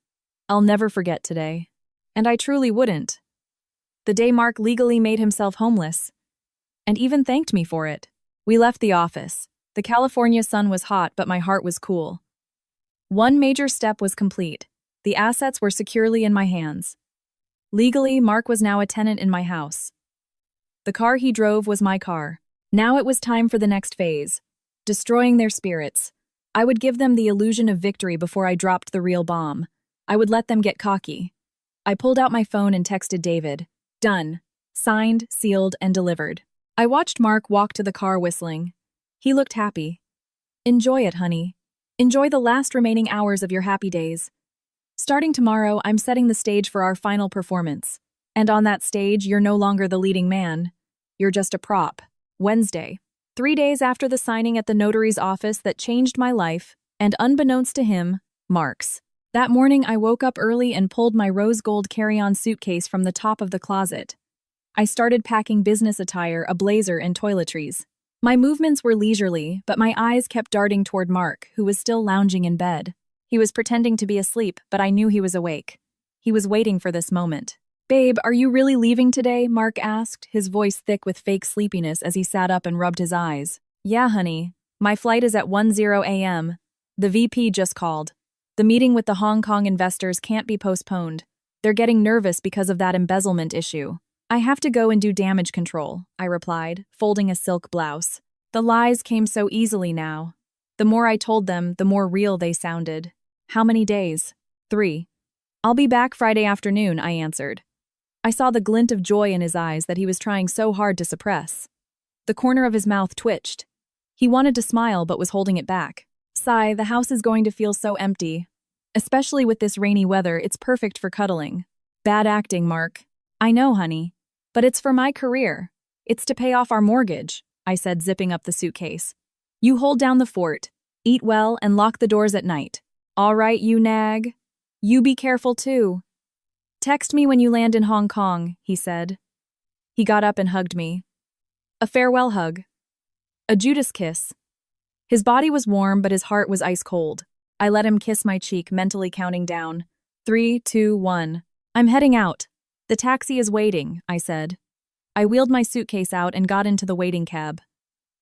I'll never forget today. And I truly wouldn't. The day Mark legally made himself homeless. And even thanked me for it. We left the office. The California sun was hot, but my heart was cool. One major step was complete. The assets were securely in my hands. Legally, Mark was now a tenant in my house. The car he drove was my car. Now it was time for the next phase. Destroying their spirits. I would give them the illusion of victory before I dropped the real bomb. I would let them get cocky. I pulled out my phone and texted David. Done. Signed, sealed, and delivered. I watched Mark walk to the car whistling. He looked happy. Enjoy it, honey. Enjoy the last remaining hours of your happy days. Starting tomorrow, I'm setting the stage for our final performance. And on that stage, you're no longer the leading man. You're just a prop. Wednesday. 3 days after the signing at the notary's office that changed my life, and unbeknownst to him, Mark's. That morning, I woke up early and pulled my rose gold carry-on suitcase from the top of the closet. I started packing business attire, a blazer, and toiletries. My movements were leisurely, but my eyes kept darting toward Mark, who was still lounging in bed. He was pretending to be asleep, but I knew he was awake. He was waiting for this moment. Babe, are you really leaving today? Mark asked, his voice thick with fake sleepiness as he sat up and rubbed his eyes. Yeah, honey. My flight is at 10 a.m. The VP just called. The meeting with the Hong Kong investors can't be postponed. They're getting nervous because of that embezzlement issue. I have to go and do damage control, I replied, folding a silk blouse. The lies came so easily now. The more I told them, the more real they sounded. How many days? 3. I'll be back Friday afternoon, I answered. I saw the glint of joy in his eyes that he was trying so hard to suppress. The corner of his mouth twitched. He wanted to smile but was holding it back. Sigh, the house is going to feel so empty. Especially with this rainy weather, it's perfect for cuddling. Bad acting, Mark. I know, honey. But it's for my career. It's to pay off our mortgage, I said, zipping up the suitcase. You hold down the fort, eat well, and lock the doors at night. All right, you nag. You be careful, too. Text me when you land in Hong Kong, he said. He got up and hugged me. A farewell hug. A Judas kiss. His body was warm, but his heart was ice cold. I let him kiss my cheek, mentally counting down. 3, 2, 1. I'm heading out. The taxi is waiting, I said. I wheeled my suitcase out and got into the waiting cab.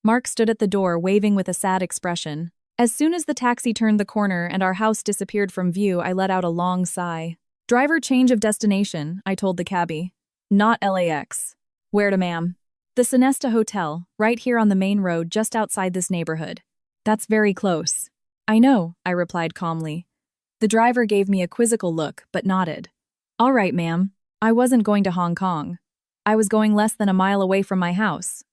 Mark stood at the door, waving with a sad expression. As soon as the taxi turned the corner and our house disappeared from view, I let out a long sigh. Driver change of destination, I told the cabbie. Not LAX. Where to, ma'am? The Sonesta Hotel, right here on the main road just outside this neighborhood. That's very close. I know, I replied calmly. The driver gave me a quizzical look, but nodded. All right, ma'am. I wasn't going to Hong Kong. I was going less than a mile away from my house.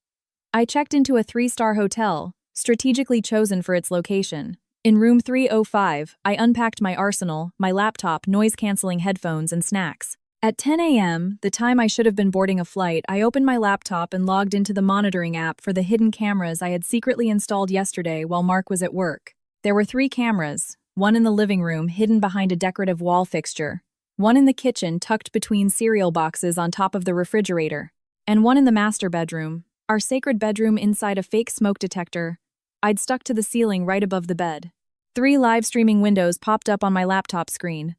I checked into a 3-star hotel, strategically chosen for its location. In room 305, I unpacked my arsenal, my laptop, noise-canceling headphones, and snacks. At 10 a.m., the time I should have been boarding a flight, I opened my laptop and logged into the monitoring app for the hidden cameras I had secretly installed yesterday while Mark was at work. There were 3 cameras, one in the living room hidden behind a decorative wall fixture, one in the kitchen tucked between cereal boxes on top of the refrigerator, and one in the master bedroom, our sacred bedroom inside a fake smoke detector I'd stuck to the ceiling right above the bed. 3 live streaming windows popped up on my laptop screen.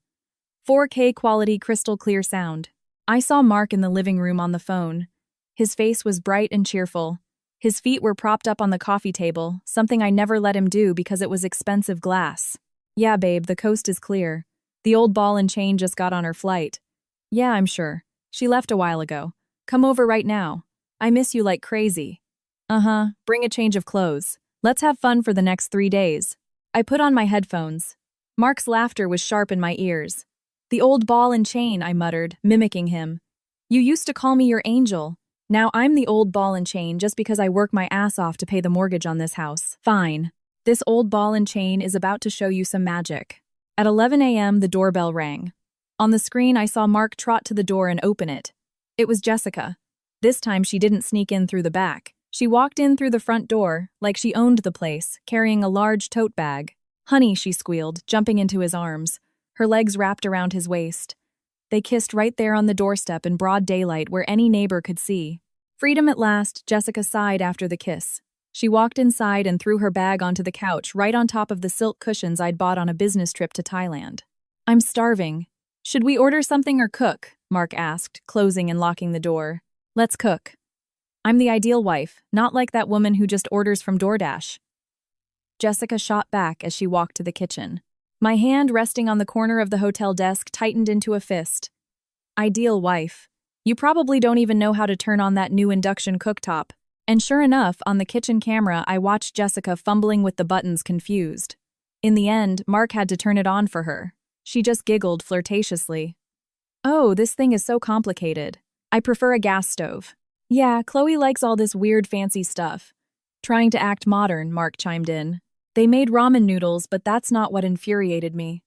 4K quality crystal clear sound. I saw Mark in the living room on the phone. His face was bright and cheerful. His feet were propped up on the coffee table, something I never let him do because it was expensive glass. Yeah, babe, the coast is clear. The old ball and chain just got on her flight. Yeah, I'm sure. She left a while ago. Come over right now. I miss you like crazy. Uh-huh, bring a change of clothes. Let's have fun for the next 3 days. I put on my headphones. Mark's laughter was sharp in my ears. The old ball and chain, I muttered, mimicking him. You used to call me your angel. Now I'm the old ball and chain just because I work my ass off to pay the mortgage on this house. Fine. This old ball and chain is about to show you some magic. At 11 a.m., the doorbell rang. On the screen, I saw Mark trot to the door and open it. It was Jessica. This time, she didn't sneak in through the back. She walked in through the front door, like she owned the place, carrying a large tote bag. Honey, she squealed, jumping into his arms, her legs wrapped around his waist. They kissed right there on the doorstep in broad daylight where any neighbor could see. Freedom at last, Jessica sighed after the kiss. She walked inside and threw her bag onto the couch right on top of the silk cushions I'd bought on a business trip to Thailand. I'm starving. Should we order something or cook? Mark asked, closing and locking the door. Let's cook. I'm the ideal wife, not like that woman who just orders from DoorDash. Jessica shot back as she walked to the kitchen. My hand resting on the corner of the hotel desk tightened into a fist. Ideal wife. You probably don't even know how to turn on that new induction cooktop. And sure enough, on the kitchen camera, I watched Jessica fumbling with the buttons, confused. In the end, Mark had to turn it on for her. She just giggled flirtatiously. Oh, this thing is so complicated. I prefer a gas stove. Yeah, Chloe likes all this weird fancy stuff. Trying to act modern, Mark chimed in. They made ramen noodles, but that's not what infuriated me.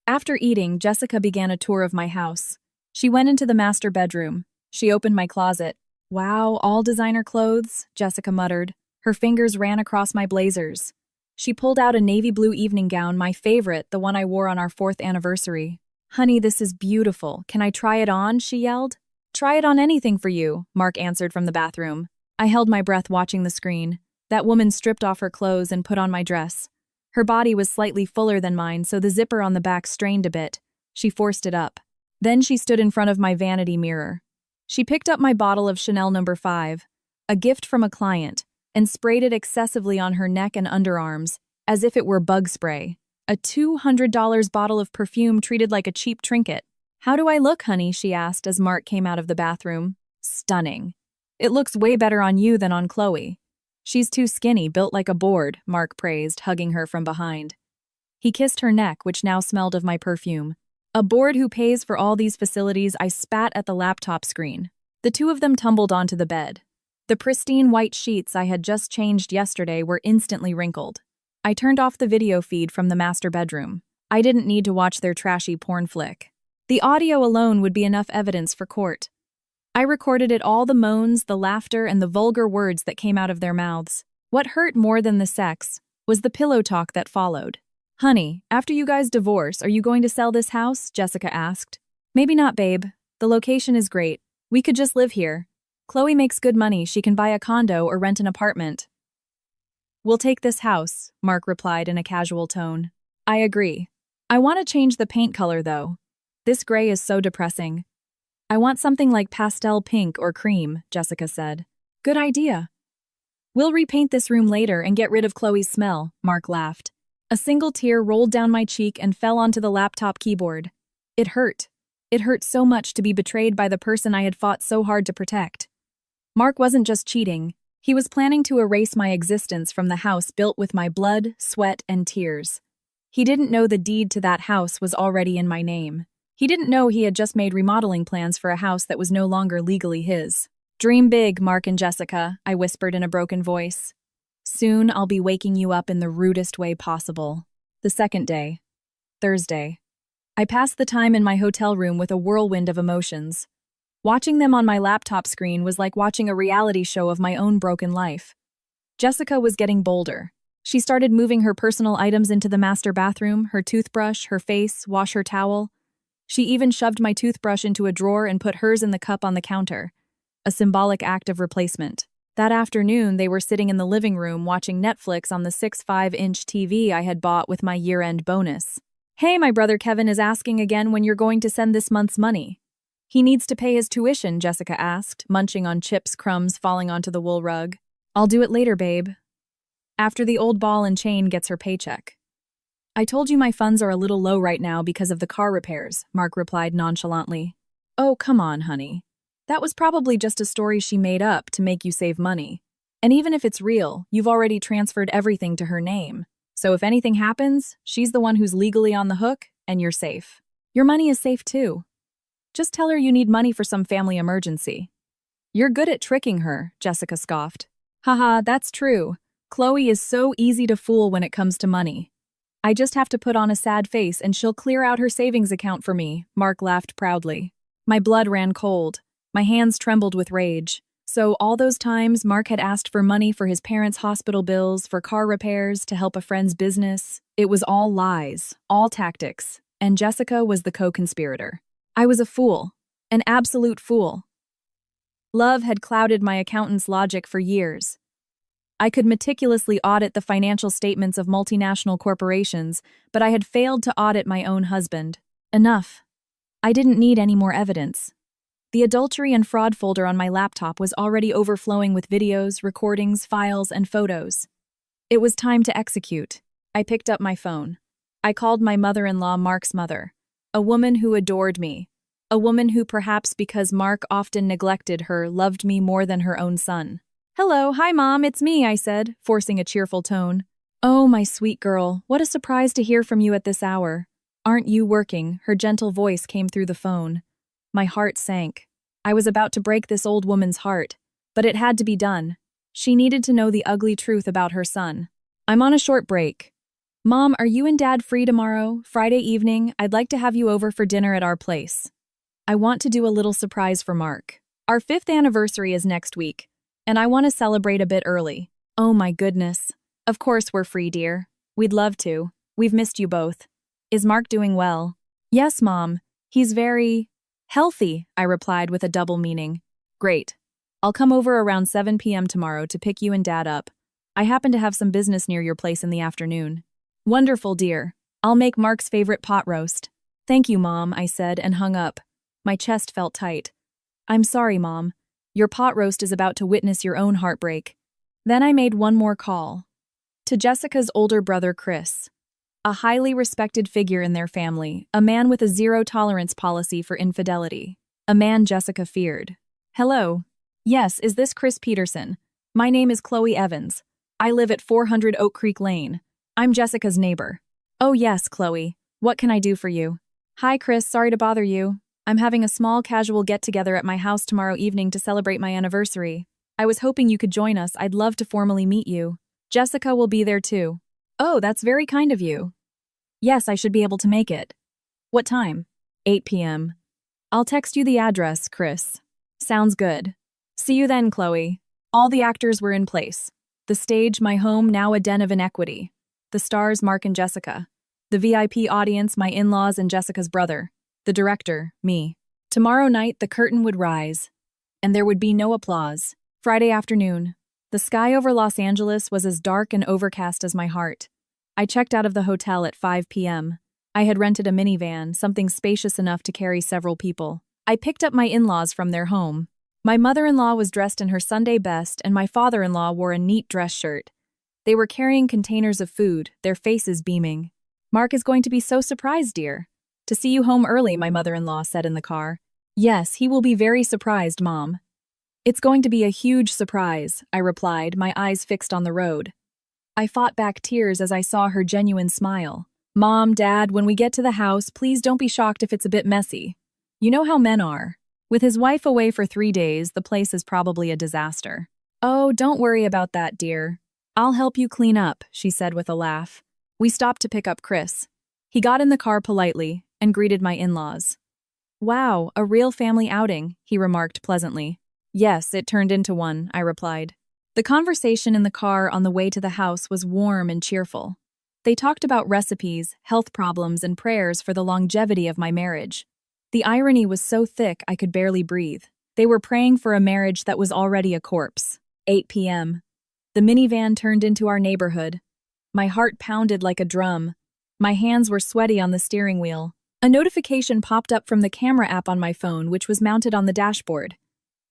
After eating, Jessica began a tour of my house. She went into the master bedroom. She opened my closet. Wow, all designer clothes, Jessica muttered. Her fingers ran across my blazers. She pulled out a navy blue evening gown, my favorite, the one I wore on our 4th anniversary. Honey, this is beautiful. Can I try it on? She yelled. Try it on anything for you, Mark answered from the bathroom. I held my breath watching the screen. That woman stripped off her clothes and put on my dress. Her body was slightly fuller than mine, so the zipper on the back strained a bit. She forced it up. Then she stood in front of my vanity mirror. She picked up my bottle of Chanel No. 5, a gift from a client, and sprayed it excessively on her neck and underarms, as if it were bug spray. A $200 bottle of perfume treated like a cheap trinket. How do I look, honey? She asked as Mark came out of the bathroom. Stunning. It looks way better on you than on Chloe. She's too skinny, built like a board, Mark praised, hugging her from behind. He kissed her neck, which now smelled of my perfume. A board who pays for all these facilities, I spat at the laptop screen. The two of them tumbled onto the bed. The pristine white sheets I had just changed yesterday were instantly wrinkled. I turned off the video feed from the master bedroom. I didn't need to watch their trashy porn flick. The audio alone would be enough evidence for court. I recorded it, all the moans, the laughter, and the vulgar words that came out of their mouths. What hurt more than the sex was the pillow talk that followed. Honey, after you guys divorce, are you going to sell this house? Jessica asked. Maybe not, babe. The location is great. We could just live here. Chloe makes good money. She can buy a condo or rent an apartment. We'll take this house, Mark replied in a casual tone. I agree. I want to change the paint color, though. This gray is so depressing. I want something like pastel pink or cream, Jessica said. Good idea. We'll repaint this room later and get rid of Chloe's smell, Mark laughed. A single tear rolled down my cheek and fell onto the laptop keyboard. It hurt. It hurt so much to be betrayed by the person I had fought so hard to protect. Mark wasn't just cheating. He was planning to erase my existence from the house built with my blood, sweat, and tears. He didn't know the deed to that house was already in my name. He didn't know he had just made remodeling plans for a house that was no longer legally his. Dream big, Mark and Jessica, I whispered in a broken voice. Soon I'll be waking you up in the rudest way possible. The second day. Thursday. I passed the time in my hotel room with a whirlwind of emotions. Watching them on my laptop screen was like watching a reality show of my own broken life. Jessica was getting bolder. She started moving her personal items into the master bathroom, her toothbrush, her face, washer towel. She even shoved my toothbrush into a drawer and put hers in the cup on the counter, a symbolic act of replacement. That afternoon, they were sitting in the living room watching Netflix on the 6.5-inch TV I had bought with my year-end bonus. Hey, my brother Kevin is asking again when you're going to send this month's money. He needs to pay his tuition, Jessica asked, munching on chips crumbs falling onto the wool rug. I'll do it later, babe. After the old ball and chain gets her paycheck. I told you my funds are a little low right now because of the car repairs, Mark replied nonchalantly. Oh, come on, honey. That was probably just a story she made up to make you save money. And even if it's real, you've already transferred everything to her name. So if anything happens, she's the one who's legally on the hook, and you're safe. Your money is safe too. Just tell her you need money for some family emergency. You're good at tricking her, Jessica scoffed. Haha, that's true. Chloe is so easy to fool when it comes to money. I just have to put on a sad face and she'll clear out her savings account for me, Mark laughed proudly. My blood ran cold. My hands trembled with rage. So all those times Mark had asked for money for his parents' hospital bills, for car repairs, to help a friend's business, it was all lies, all tactics, and Jessica was the co-conspirator. I was a fool, an absolute fool. Love had clouded my accountant's logic for years. I could meticulously audit the financial statements of multinational corporations, but I had failed to audit my own husband. Enough. I didn't need any more evidence. The adultery and fraud folder on my laptop was already overflowing with videos, recordings, files, and photos. It was time to execute. I picked up my phone. I called my mother-in-law Mark's mother, a woman who adored me, a woman who perhaps because Mark often neglected her loved me more than her own son. Hello, hi Mom, it's me, I said, forcing a cheerful tone. Oh, my sweet girl, what a surprise to hear from you at this hour. Aren't you working? Her gentle voice came through the phone. My heart sank. I was about to break this old woman's heart, but it had to be done. She needed to know the ugly truth about her son. I'm on a short break. Mom, are you and Dad free tomorrow, Friday evening? I'd like to have you over for dinner at our place. I want to do a little surprise for Mark. Our 5th anniversary is next week, and I want to celebrate a bit early. Oh my goodness. Of course we're free, dear. We'd love to. We've missed you both. Is Mark doing well? Yes, Mom. He's very healthy, I replied with a double meaning. Great. I'll come over around 7 p.m. tomorrow to pick you and Dad up. I happen to have some business near your place in the afternoon. Wonderful, dear. I'll make Mark's favorite pot roast. Thank you, Mom, I said and hung up. My chest felt tight. I'm sorry, Mom. Your pot roast is about to witness your own heartbreak. Then I made one more call. To Jessica's older brother, Chris. A highly respected figure in their family, a man with a zero-tolerance policy for infidelity. A man Jessica feared. Hello. Yes, is this Chris Peterson? My name is Chloe Evans. I live at 400 Oak Creek Lane. I'm Jessica's neighbor. Oh yes, Chloe. What can I do for you? Hi, Chris, sorry to bother you. I'm having a small casual get-together at my house tomorrow evening to celebrate my anniversary. I was hoping you could join us. I'd love to formally meet you. Jessica will be there too. Oh, that's very kind of you. Yes, I should be able to make it. What time? 8 p.m. I'll text you the address, Chris. Sounds good. See you then, Chloe. All the actors were in place. The stage, my home, now a den of inequity. The stars, Mark and Jessica. The VIP audience, my in-laws and Jessica's brother. The director, me. Tomorrow night, the curtain would rise. And there would be no applause. Friday afternoon. The sky over Los Angeles was as dark and overcast as my heart. I checked out of the hotel at 5 p.m. I had rented a minivan, something spacious enough to carry several people. I picked up my in-laws from their home. My mother-in-law was dressed in her Sunday best, and my father-in-law wore a neat dress shirt. They were carrying containers of food, their faces beaming. Mark is going to be so surprised, dear. To see you home early, my mother-in-law said in the car. Yes, he will be very surprised, Mom. It's going to be a huge surprise, I replied, my eyes fixed on the road. I fought back tears as I saw her genuine smile. Mom, Dad, when we get to the house, please don't be shocked if it's a bit messy. You know how men are. With his wife away for 3 days, the place is probably a disaster. Oh, don't worry about that, dear. I'll help you clean up, she said with a laugh. We stopped to pick up Chris. He got in the car politely and greeted my in-laws. Wow, a real family outing, he remarked pleasantly. Yes, it turned into one, I replied. The conversation in the car on the way to the house was warm and cheerful. They talked about recipes, health problems, and prayers for the longevity of my marriage. The irony was so thick I could barely breathe. They were praying for a marriage that was already a corpse. 8 p.m. The minivan turned into our neighborhood. My heart pounded like a drum. My hands were sweaty on the steering wheel. A notification popped up from the camera app on my phone, which was mounted on the dashboard.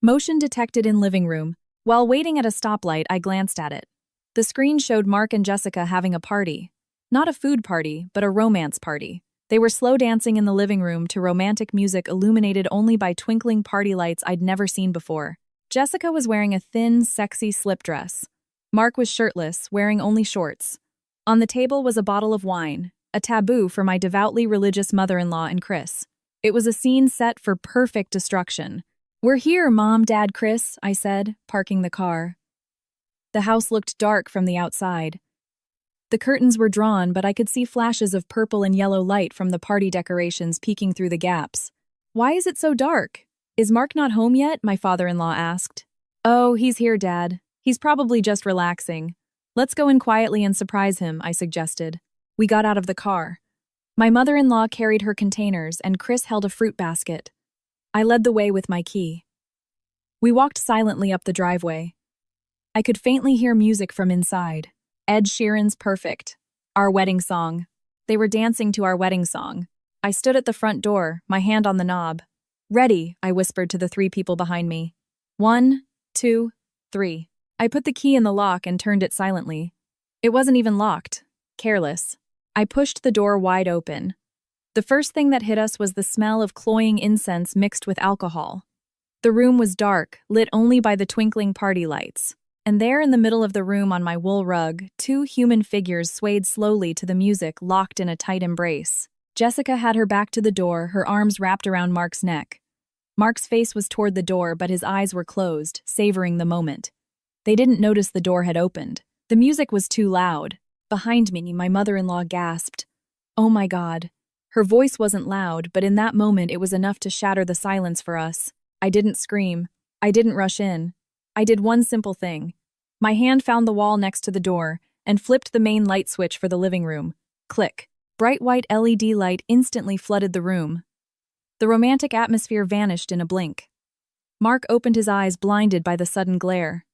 Motion detected in living room. While waiting at a stoplight, I glanced at it. The screen showed Mark and Jessica having a party. Not a food party, but a romance party. They were slow dancing in the living room to romantic music illuminated only by twinkling party lights I'd never seen before. Jessica was wearing a thin, sexy slip dress. Mark was shirtless, wearing only shorts. On the table was a bottle of wine, a taboo for my devoutly religious mother-in-law and Chris. It was a scene set for perfect destruction. "We're here, Mom, Dad, Chris," I said, parking the car. The house looked dark from the outside. The curtains were drawn, but I could see flashes of purple and yellow light from the party decorations peeking through the gaps. "Why is it so dark? Is Mark not home yet?" my father-in-law asked. "Oh, he's here, Dad. He's probably just relaxing. Let's go in quietly and surprise him," I suggested. We got out of the car. My mother-in-law carried her containers, and Chris held a fruit basket. I led the way with my key. We walked silently up the driveway. I could faintly hear music from inside. Ed Sheeran's Perfect, our wedding song. They were dancing to our wedding song. I stood at the front door, my hand on the knob. "Ready," I whispered to the 3 people behind me. 1, 2, 3. I put the key in the lock and turned it silently. It wasn't even locked. Careless. I pushed the door wide open. The first thing that hit us was the smell of cloying incense mixed with alcohol. The room was dark, lit only by the twinkling party lights. And there in the middle of the room on my wool rug, 2 human figures swayed slowly to the music, locked in a tight embrace. Jessica had her back to the door, her arms wrapped around Mark's neck. Mark's face was toward the door, but his eyes were closed, savoring the moment. They didn't notice the door had opened. The music was too loud. Behind me, my mother-in-law gasped. "Oh my God." Her voice wasn't loud, but in that moment it was enough to shatter the silence for us. I didn't scream. I didn't rush in. I did one simple thing. My hand found the wall next to the door and flipped the main light switch for the living room. Click. Bright white LED light instantly flooded the room. The romantic atmosphere vanished in a blink. Mark opened his eyes, blinded by the sudden glare.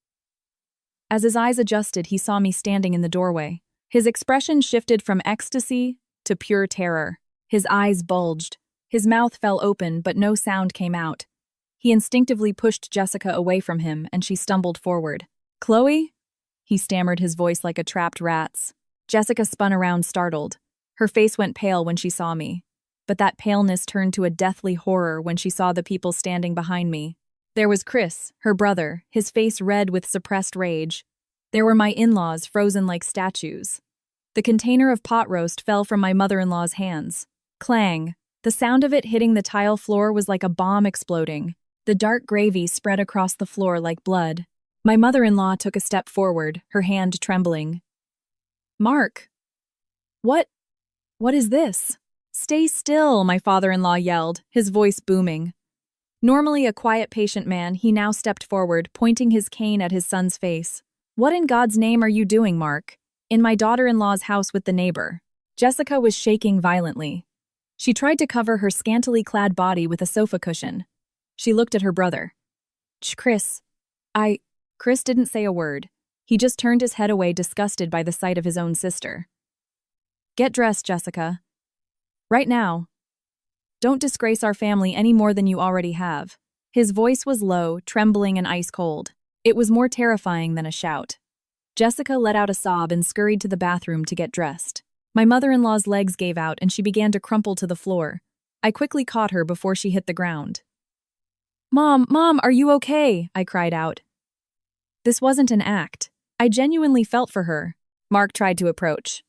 As his eyes adjusted, he saw me standing in the doorway. His expression shifted from ecstasy to pure terror. His eyes bulged. His mouth fell open, but no sound came out. He instinctively pushed Jessica away from him, and she stumbled forward. "Chloe?" He stammered, his voice like a trapped rat's. Jessica spun around, startled. Her face went pale when she saw me. But that paleness turned to a deathly horror when she saw the people standing behind me. There was Chris, her brother, his face red with suppressed rage. There were my in-laws, frozen like statues. The container of pot roast fell from my mother-in-law's hands. Clang. The sound of it hitting the tile floor was like a bomb exploding. The dark gravy spread across the floor like blood. My mother-in-law took a step forward, her hand trembling. "Mark! What is this?" "Stay still," my father-in-law yelled, his voice booming. Normally a quiet, patient man, he now stepped forward, pointing his cane at his son's face. "What in God's name are you doing, Mark? In my daughter-in-law's house with the neighbor." Jessica was shaking violently. She tried to cover her scantily clad body with a sofa cushion. She looked at her brother. Chris didn't say a word. He just turned his head away, disgusted by the sight of his own sister. "Get dressed, Jessica. Right now. Don't disgrace our family any more than you already have." His voice was low, trembling and ice-cold. It was more terrifying than a shout. Jessica let out a sob and scurried to the bathroom to get dressed. My mother-in-law's legs gave out and she began to crumple to the floor. I quickly caught her before she hit the ground. Mom, are you okay?" I cried out. This wasn't an act. I genuinely felt for her. Mark tried to approach.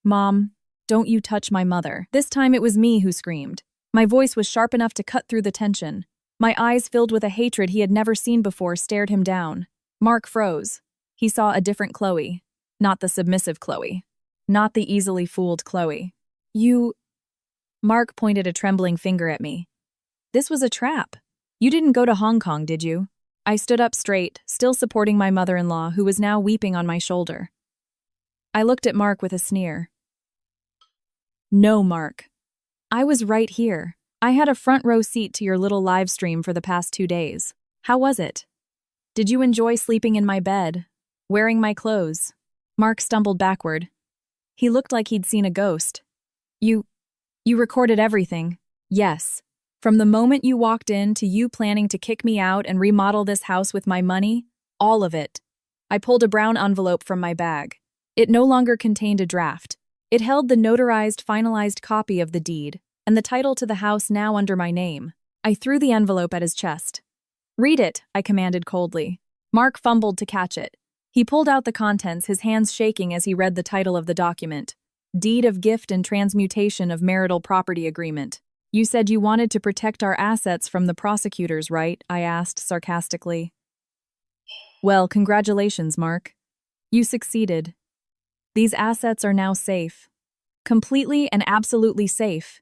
"Mom, don't you touch my mother." This time it was me who screamed. My voice was sharp enough to cut through the tension. My eyes, filled with a hatred he had never seen before, stared him down. Mark froze. He saw a different Chloe. Not the submissive Chloe. Not the easily fooled Chloe. Mark pointed a trembling finger at me. "This was a trap. You didn't go to Hong Kong, did you?" I stood up straight, still supporting my mother-in-law, who was now weeping on my shoulder. I looked at Mark with a sneer. "No, Mark. I was right here. I had a front row seat to your little live stream for the past 2 days. How was it? Did you enjoy sleeping in my bed? Wearing my clothes?" Mark stumbled backward. He looked like he'd seen a ghost. You recorded everything? Yes. From the moment you walked in to you planning to kick me out and remodel this house with my money, all of it. I pulled a brown envelope from my bag. It no longer contained a draft. It held the notarized, finalized copy of the deed, and the title to the house now under my name. I threw the envelope at his chest. "Read it," I commanded coldly. Mark fumbled to catch it. He pulled out the contents, his hands shaking as he read the title of the document. Deed of Gift and Transmutation of Marital Property Agreement. "You said you wanted to protect our assets from the prosecutors, right?" I asked sarcastically. "Well, congratulations, Mark. You succeeded. These assets are now safe. Completely and absolutely safe.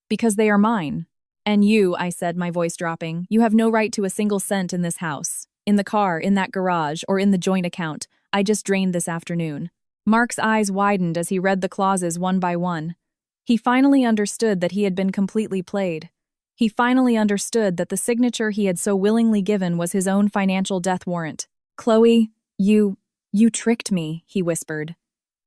Because they are mine. And you," I said, my voice dropping, "you have no right to a single cent in this house, in the car, in that garage, or in the joint account I just drained this afternoon." Mark's eyes widened as he read the clauses one by one. He finally understood that he had been completely played. He finally understood that the signature he had so willingly given was his own financial death warrant. "Chloe, you tricked me," he whispered.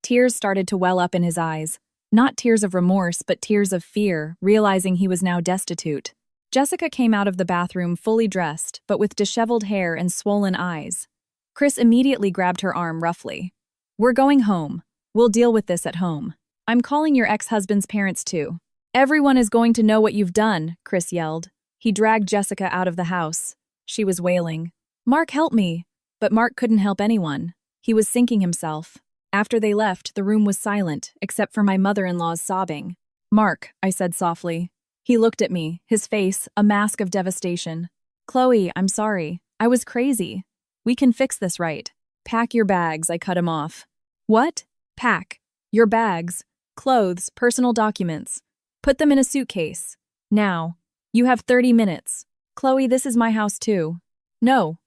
Tears started to well up in his eyes. Not tears of remorse, but tears of fear, realizing he was now destitute. Jessica came out of the bathroom fully dressed, but with disheveled hair and swollen eyes. Chris immediately grabbed her arm roughly. "We're going home. We'll deal with this at home. I'm calling your ex-husband's parents too. Everyone is going to know what you've done," Chris yelled. He dragged Jessica out of the house. She was wailing. "Mark, help me." But Mark couldn't help anyone. He was sinking himself. After they left, the room was silent, except for my mother-in-law's sobbing. "Mark," I said softly. He looked at me, his face a mask of devastation. "Chloe, I'm sorry. I was crazy. We can fix this right. Pack your bags," I cut him off. "What?" "Pack. Your bags. Clothes, personal documents. Put them in a suitcase. Now. You have 30 minutes. Chloe, this is my house too." "No."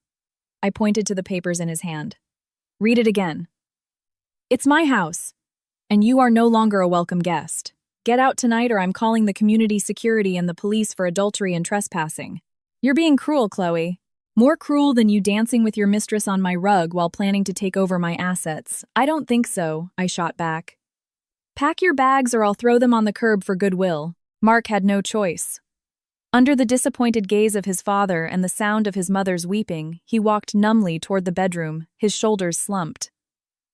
I pointed to the papers in his hand. "Read it again." "It's my house. And you are no longer a welcome guest. Get out tonight or I'm calling the community security and the police for adultery and trespassing." "You're being cruel, Chloe. More cruel than you dancing with your mistress on my rug while planning to take over my assets." "I don't think so," I shot back. "Pack your bags or I'll throw them on the curb for goodwill." Mark had no choice. Under the disappointed gaze of his father and the sound of his mother's weeping, he walked numbly toward the bedroom, his shoulders slumped.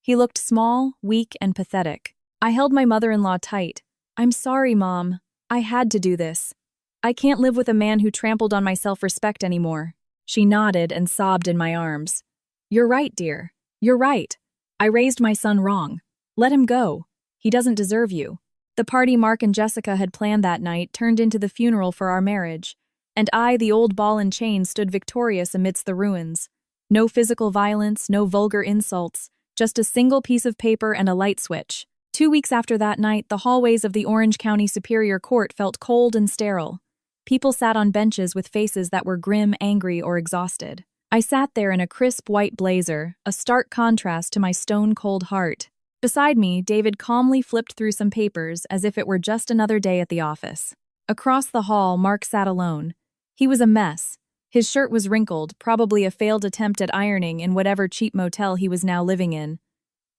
He looked small, weak, and pathetic. I held my mother-in-law tight. "I'm sorry, Mom. I had to do this. I can't live with a man who trampled on my self-respect anymore." She nodded and sobbed in my arms. "You're right, dear. You're right. I raised my son wrong. Let him go. He doesn't deserve you." The party Mark and Jessica had planned that night turned into the funeral for our marriage, and I, the old ball and chain, stood victorious amidst the ruins. No physical violence, no vulgar insults, just a single piece of paper and a light switch. 2 weeks after that night, the hallways of the Orange County Superior Court felt cold and sterile. People sat on benches with faces that were grim, angry, or exhausted. I sat there in a crisp white blazer, a stark contrast to my stone-cold heart. Beside me, David calmly flipped through some papers as if it were just another day at the office. Across the hall, Mark sat alone. He was a mess. His shirt was wrinkled, probably a failed attempt at ironing in whatever cheap motel he was now living in.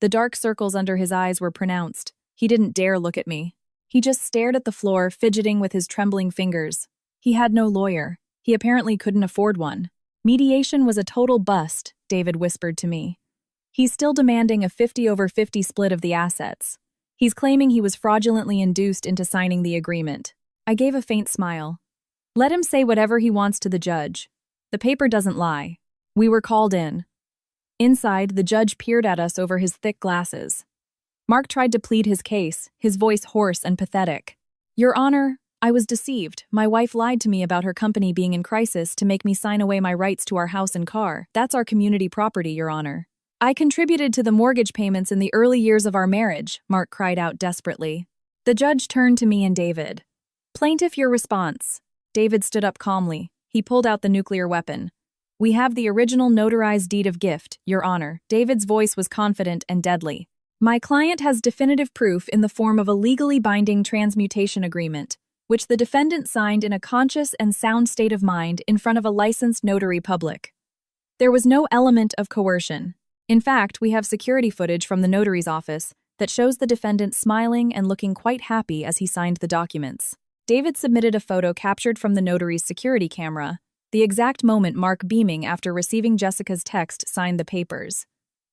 The dark circles under his eyes were pronounced. He didn't dare look at me. He just stared at the floor, fidgeting with his trembling fingers. He had no lawyer. He apparently couldn't afford one. "Mediation was a total bust," David whispered to me. "He's still demanding a 50-over-50 split of the assets. He's claiming he was fraudulently induced into signing the agreement." I gave a faint smile. "Let him say whatever he wants to the judge. The paper doesn't lie." We were called in. Inside, the judge peered at us over his thick glasses. Mark tried to plead his case, his voice hoarse and pathetic. "Your Honor, I was deceived. My wife lied to me about her company being in crisis to make me sign away my rights to our house and car. That's our community property, Your Honor. I contributed to the mortgage payments in the early years of our marriage," Mark cried out desperately. The judge turned to me and David. "Plaintiff, your response." David stood up calmly. He pulled out the nuclear weapon. "We have the original notarized deed of gift, Your Honor." David's voice was confident and deadly. "My client has definitive proof in the form of a legally binding transmutation agreement, which the defendant signed in a conscious and sound state of mind in front of a licensed notary public. There was no element of coercion. In fact, we have security footage from the notary's office that shows the defendant smiling and looking quite happy as he signed the documents. David submitted a photo captured from the notary's security camera, the exact moment Mark, beaming after receiving Jessica's text, signed the papers.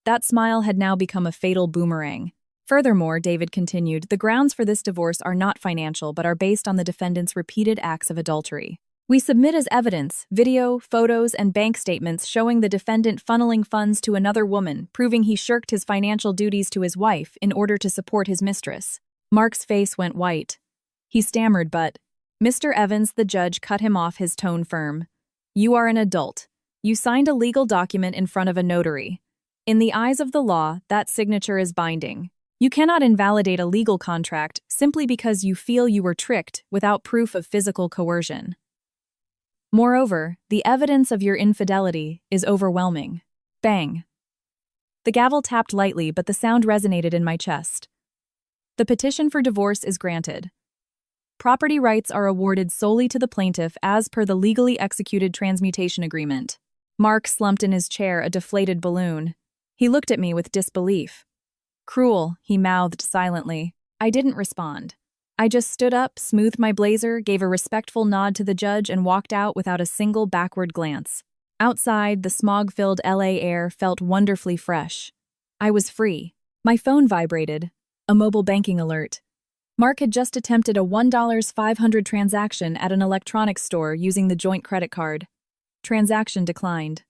That smile had now become a fatal boomerang. Furthermore, David continued, the grounds for this divorce are not financial but are based on the defendant's repeated acts of adultery. We submit as evidence video, photos, and bank statements showing the defendant funneling funds to another woman, proving he shirked his financial duties to his wife in order to support his mistress. Mark's face went white. He stammered, but Mr. Evans, the judge, cut him off, his tone firm. You are an adult. You signed a legal document in front of a notary. In the eyes of the law, that signature is binding. You cannot invalidate a legal contract simply because you feel you were tricked without proof of physical coercion. Moreover, the evidence of your infidelity is overwhelming. Bang. The gavel tapped lightly, but the sound resonated in my chest. The petition for divorce is granted. Property rights are awarded solely to the plaintiff as per the legally executed transmutation agreement. Mark slumped in his chair, a deflated balloon. He looked at me with disbelief. Cruel, he mouthed silently. I didn't respond. I just stood up, smoothed my blazer, gave a respectful nod to the judge, and walked out without a single backward glance. Outside, the smog-filled LA air felt wonderfully fresh. I was free. My phone vibrated. A mobile banking alert. Mark had just attempted a $1.500 transaction at an electronics store using the joint credit card. Transaction declined.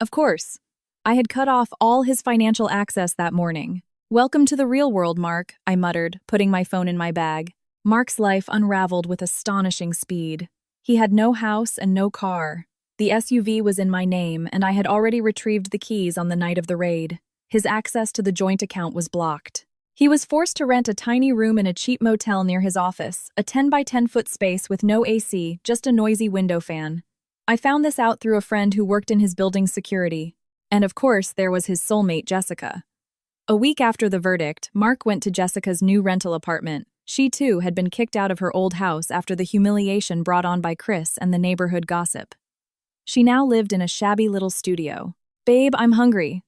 Of course. I had cut off all his financial access that morning. Welcome to the real world, Mark, I muttered, putting my phone in my bag. Mark's life unraveled with astonishing speed. He had no house and no car. The SUV was in my name, and I had already retrieved the keys on the night of the raid. His access to the joint account was blocked. He was forced to rent a tiny room in a cheap motel near his office, a 10 by 10 foot space with no AC, just a noisy window fan. I found this out through a friend who worked in his building's security. And of course, there was his soulmate, Jessica. A week after the verdict, Mark went to Jessica's new rental apartment. She, too, had been kicked out of her old house after the humiliation brought on by Chris and the neighborhood gossip. She now lived in a shabby little studio. Babe, I'm hungry.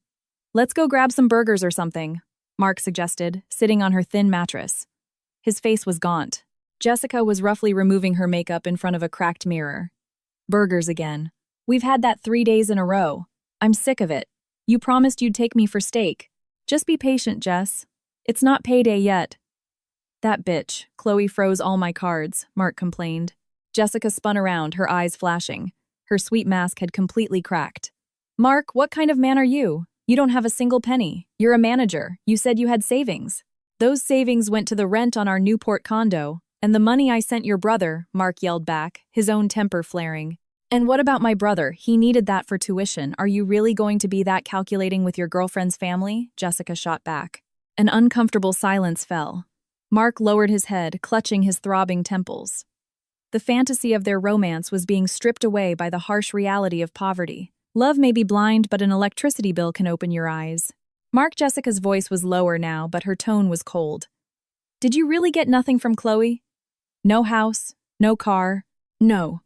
Let's go grab some burgers or something, Mark suggested, sitting on her thin mattress. His face was gaunt. Jessica was roughly removing her makeup in front of a cracked mirror. Burgers again. We've had that 3 days in a row. I'm sick of it. You promised you'd take me for steak. Just be patient, Jess. It's not payday yet. That bitch, Chloe froze all my cards, Mark complained. Jessica spun around, her eyes flashing. Her sweet mask had completely cracked. Mark, what kind of man are you? You don't have a single penny. You're a manager. You said you had savings. Those savings went to the rent on our Newport condo. And the money I sent your brother, Mark yelled back, his own temper flaring. And what about my brother? He needed that for tuition. Are you really going to be that calculating with your girlfriend's family? Jessica shot back. An uncomfortable silence fell. Mark lowered his head, clutching his throbbing temples. The fantasy of their romance was being stripped away by the harsh reality of poverty. Love may be blind, but an electricity bill can open your eyes. Jessica's voice was lower now, but her tone was cold. Did you really get nothing from Chloe? No house, no car, no.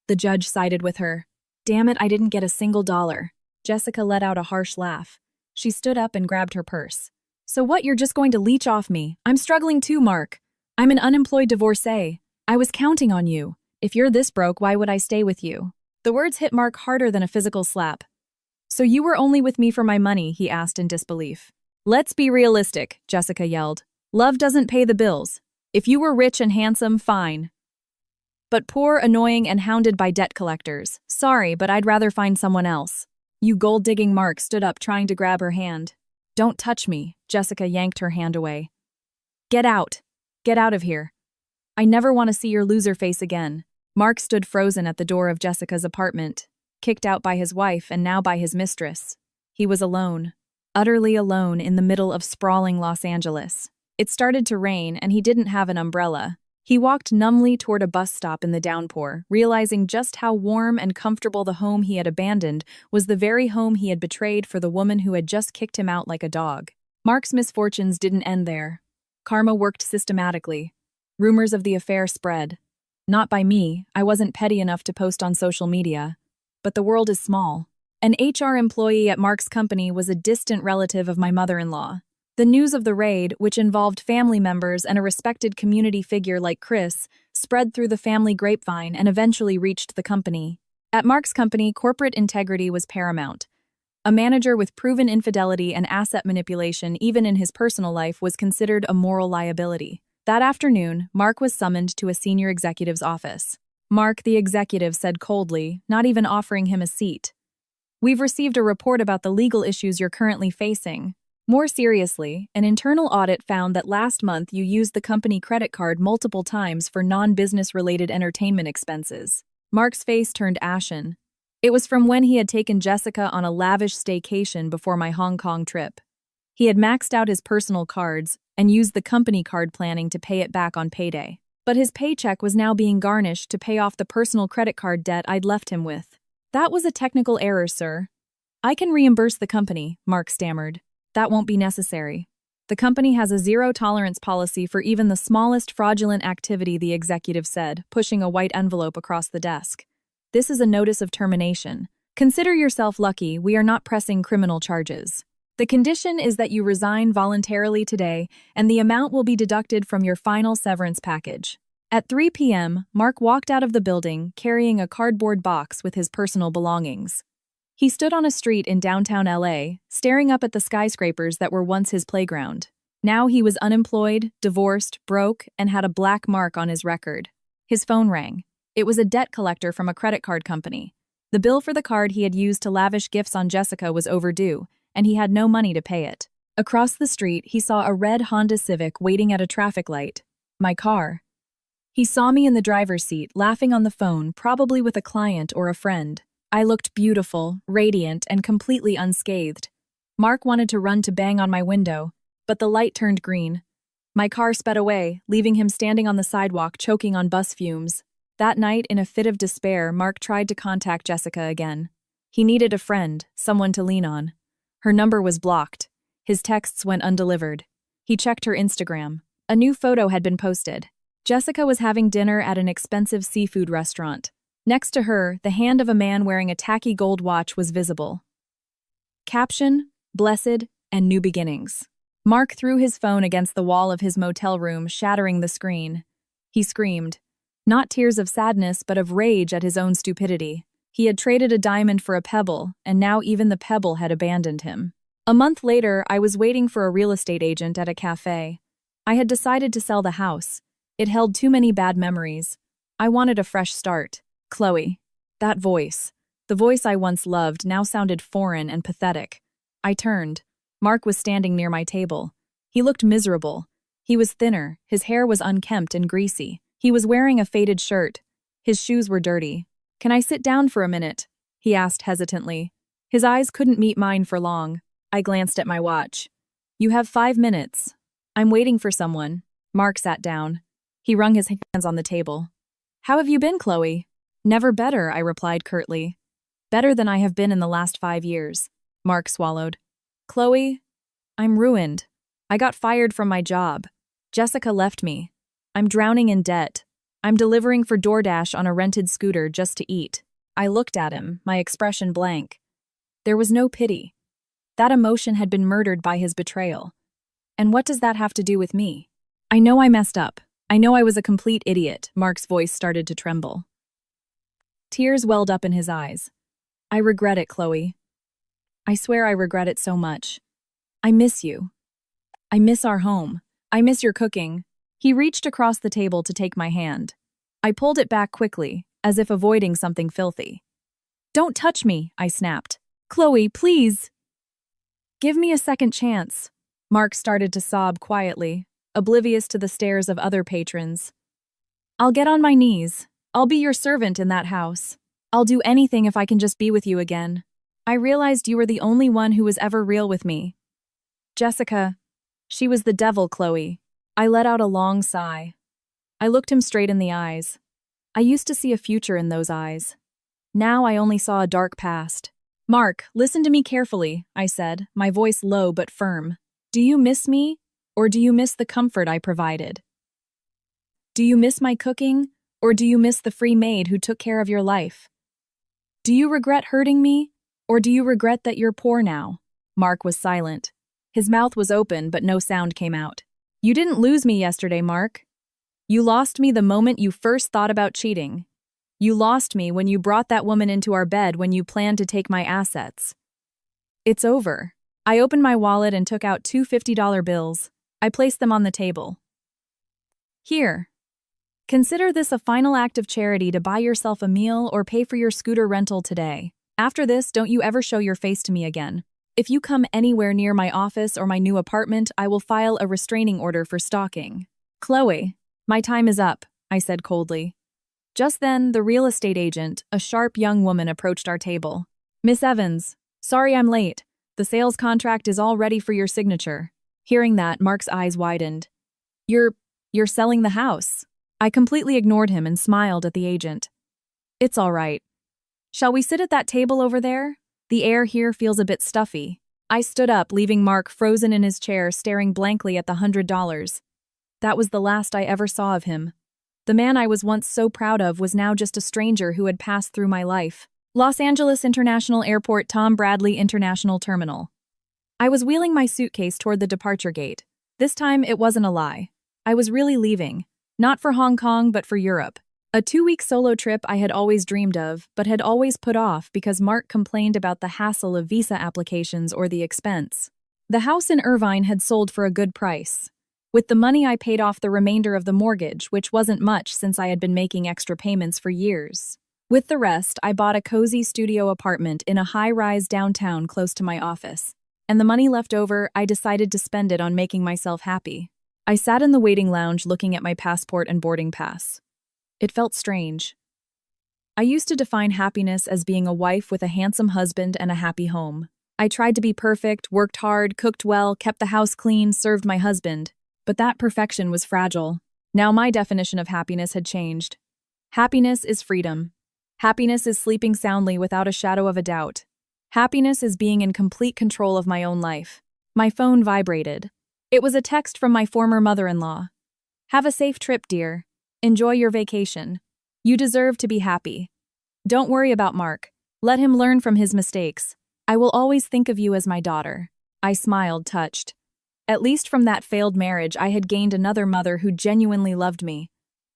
The judge sided with her. Damn it, I didn't get a single dollar. Jessica let out a harsh laugh. She stood up and grabbed her purse. So what, you're just going to leech off me? I'm struggling too, Mark. I'm an unemployed divorcee. I was counting on you. If you're this broke, why would I stay with you? The words hit Mark harder than a physical slap. So you were only with me for my money, he asked in disbelief. Let's be realistic, Jessica yelled. Love doesn't pay the bills. If you were rich and handsome, fine. But poor, annoying, and hounded by debt collectors. Sorry, but I'd rather find someone else. You gold-digging. Mark stood up, trying to grab her hand. Don't touch me, Jessica yanked her hand away. Get out. Get out of here. I never want to see your loser face again. Mark stood frozen at the door of Jessica's apartment, kicked out by his wife and now by his mistress. He was alone, utterly alone in the middle of sprawling Los Angeles. It started to rain and he didn't have an umbrella. He walked numbly toward a bus stop in the downpour, realizing just how warm and comfortable the home he had abandoned was the very home he had betrayed for the woman who had just kicked him out like a dog. Mark's misfortunes didn't end there. Karma worked systematically. Rumors of the affair spread. Not by me, I wasn't petty enough to post on social media. But the world is small. An HR employee at Mark's company was a distant relative of my mother-in-law. The news of the raid, which involved family members and a respected community figure like Chris, spread through the family grapevine and eventually reached the company. At Mark's company, corporate integrity was paramount. A manager with proven infidelity and asset manipulation, even in his personal life, was considered a moral liability. That afternoon, Mark was summoned to a senior executive's office. Mark, the executive, said coldly, not even offering him a seat. "We've received a report about the legal issues you're currently facing. More seriously, an internal audit found that last month you used the company credit card multiple times for non-business-related entertainment expenses." Mark's face turned ashen. It was from when he had taken Jessica on a lavish staycation before my Hong Kong trip. He had maxed out his personal cards and used the company card planning to pay it back on payday. But his paycheck was now being garnished to pay off the personal credit card debt I'd left him with. "That was a technical error, sir. I can reimburse the company," Mark stammered. "That won't be necessary. The company has a zero-tolerance policy for even the smallest fraudulent activity," the executive said, pushing a white envelope across the desk. "This is a notice of termination. Consider yourself lucky we are not pressing criminal charges. The condition is that you resign voluntarily today, and the amount will be deducted from your final severance package." At 3 p.m., Mark walked out of the building carrying a cardboard box with his personal belongings. He stood on a street in downtown LA, staring up at the skyscrapers that were once his playground. Now he was unemployed, divorced, broke, and had a black mark on his record. His phone rang. It was a debt collector from a credit card company. The bill for the card he had used to lavish gifts on Jessica was overdue, and he had no money to pay it. Across the street, he saw a red Honda Civic waiting at a traffic light. My car. He saw me in the driver's seat, laughing on the phone, probably with a client or a friend. I looked beautiful, radiant, and completely unscathed. Mark wanted to run to bang on my window, but the light turned green. My car sped away, leaving him standing on the sidewalk, choking on bus fumes. That night, in a fit of despair, Mark tried to contact Jessica again. He needed a friend, someone to lean on. Her number was blocked. His texts went undelivered. He checked her Instagram. A new photo had been posted. Jessica was having dinner at an expensive seafood restaurant. Next to her, the hand of a man wearing a tacky gold watch was visible. Caption: Blessed and New Beginnings. Mark threw his phone against the wall of his motel room, shattering the screen. He screamed. Not tears of sadness, but of rage at his own stupidity. He had traded a diamond for a pebble, and now even the pebble had abandoned him. A month later, I was waiting for a real estate agent at a cafe. I had decided to sell the house. It held too many bad memories. I wanted a fresh start. Chloe. That voice. The voice I once loved now sounded foreign and pathetic. I turned. Mark was standing near my table. He looked miserable. He was thinner, his hair was unkempt and greasy. He was wearing a faded shirt. His shoes were dirty. "Can I sit down for a minute?" he asked hesitantly. His eyes couldn't meet mine for long. I glanced at my watch. "You have 5 minutes. I'm waiting for someone." Mark sat down. He wrung his hands on the table. "How have you been, Chloe?" "Never better," I replied curtly. "Better than I have been in the last 5 years." Mark swallowed. "Chloe, I'm ruined. I got fired from my job. Jessica left me. I'm drowning in debt. I'm delivering for DoorDash on a rented scooter just to eat." I looked at him, my expression blank. There was no pity. That emotion had been murdered by his betrayal. And what does that have to do with me? "I know I messed up. I know I was a complete idiot." Mark's voice started to tremble. Tears welled up in his eyes. "I regret it, Chloe. I swear I regret it so much. I miss you. I miss our home. I miss your cooking." He reached across the table to take my hand. I pulled it back quickly, as if avoiding something filthy. "Don't touch me," I snapped. "Chloe, please." "Give me a second chance." Mark started to sob quietly, oblivious to the stares of other patrons. "I'll get on my knees. I'll be your servant in that house. I'll do anything if I can just be with you again. I realized you were the only one who was ever real with me. Jessica, she was the devil, Chloe." I let out a long sigh. I looked him straight in the eyes. I used to see a future in those eyes. Now I only saw a dark past. "Mark, listen to me carefully," I said, my voice low but firm. "Do you miss me, or do you miss the comfort I provided? Do you miss my cooking, or do you miss the free maid who took care of your life? Do you regret hurting me, or do you regret that you're poor now?" Mark was silent. His mouth was open, but no sound came out. You didn't lose me yesterday, Mark. You lost me the moment you first thought about cheating. You lost me when you brought that woman into our bed when you planned to take my assets. It's over. I opened my wallet and took out two $50 bills. I placed them on the table. Here. Consider this a final act of charity to buy yourself a meal or pay for your scooter rental today. After this, don't you ever show your face to me again. If you come anywhere near my office or my new apartment, I will file a restraining order for stalking. Chloe, my time is up, I said coldly. Just then, the real estate agent, a sharp young woman, approached our table. Miss Evans, sorry I'm late. The sales contract is all ready for your signature. Hearing that, Mark's eyes widened. You're selling the house. I completely ignored him and smiled at the agent. It's all right. Shall we sit at that table over there? The air here feels a bit stuffy. I stood up, leaving Mark frozen in his chair, staring blankly at the $100. That was the last I ever saw of him. The man I was once so proud of was now just a stranger who had passed through my life. Los Angeles International Airport, Tom Bradley International Terminal. I was wheeling my suitcase toward the departure gate. This time, it wasn't a lie. I was really leaving. Not for Hong Kong, but for Europe. A 2-week solo trip I had always dreamed of, but had always put off because Mark complained about the hassle of visa applications or the expense. The house in Irvine had sold for a good price. With the money, I paid off the remainder of the mortgage, which wasn't much since I had been making extra payments for years. With the rest, I bought a cozy studio apartment in a high-rise downtown close to my office. And the money left over, I decided to spend it on making myself happy. I sat in the waiting lounge looking at my passport and boarding pass. It felt strange. I used to define happiness as being a wife with a handsome husband and a happy home. I tried to be perfect, worked hard, cooked well, kept the house clean, served my husband. But that perfection was fragile. Now my definition of happiness had changed. Happiness is freedom. Happiness is sleeping soundly without a shadow of a doubt. Happiness is being in complete control of my own life. My phone vibrated. It was a text from my former mother-in-law. Have a safe trip, dear. Enjoy your vacation. You deserve to be happy. Don't worry about Mark. Let him learn from his mistakes. I will always think of you as my daughter. I smiled, touched. At least from that failed marriage, I had gained another mother who genuinely loved me.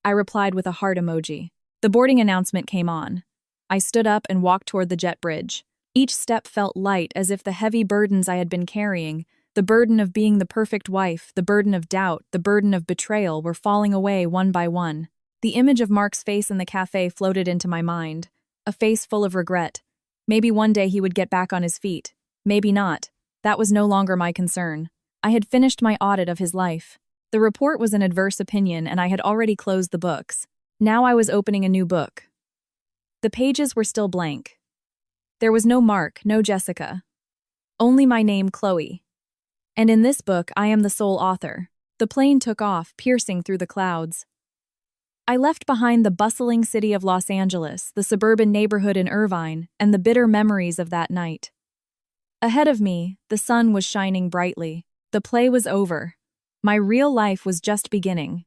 I replied with a heart emoji. The boarding announcement came on. I stood up and walked toward the jet bridge. Each step felt light, as if the heavy burdens I had been carrying, the burden of being the perfect wife, the burden of doubt, the burden of betrayal, were falling away one by one. The image of Mark's face in the cafe floated into my mind, a face full of regret. Maybe one day he would get back on his feet. Maybe not. That was no longer my concern. I had finished my audit of his life. The report was an adverse opinion, and I had already closed the books. Now I was opening a new book. The pages were still blank. There was no Mark, no Jessica. Only my name, Chloe. And in this book, I am the sole author. The plane took off, piercing through the clouds. I left behind the bustling city of Los Angeles, the suburban neighborhood in Irvine, and the bitter memories of that night. Ahead of me, the sun was shining brightly. The play was over. My real life was just beginning.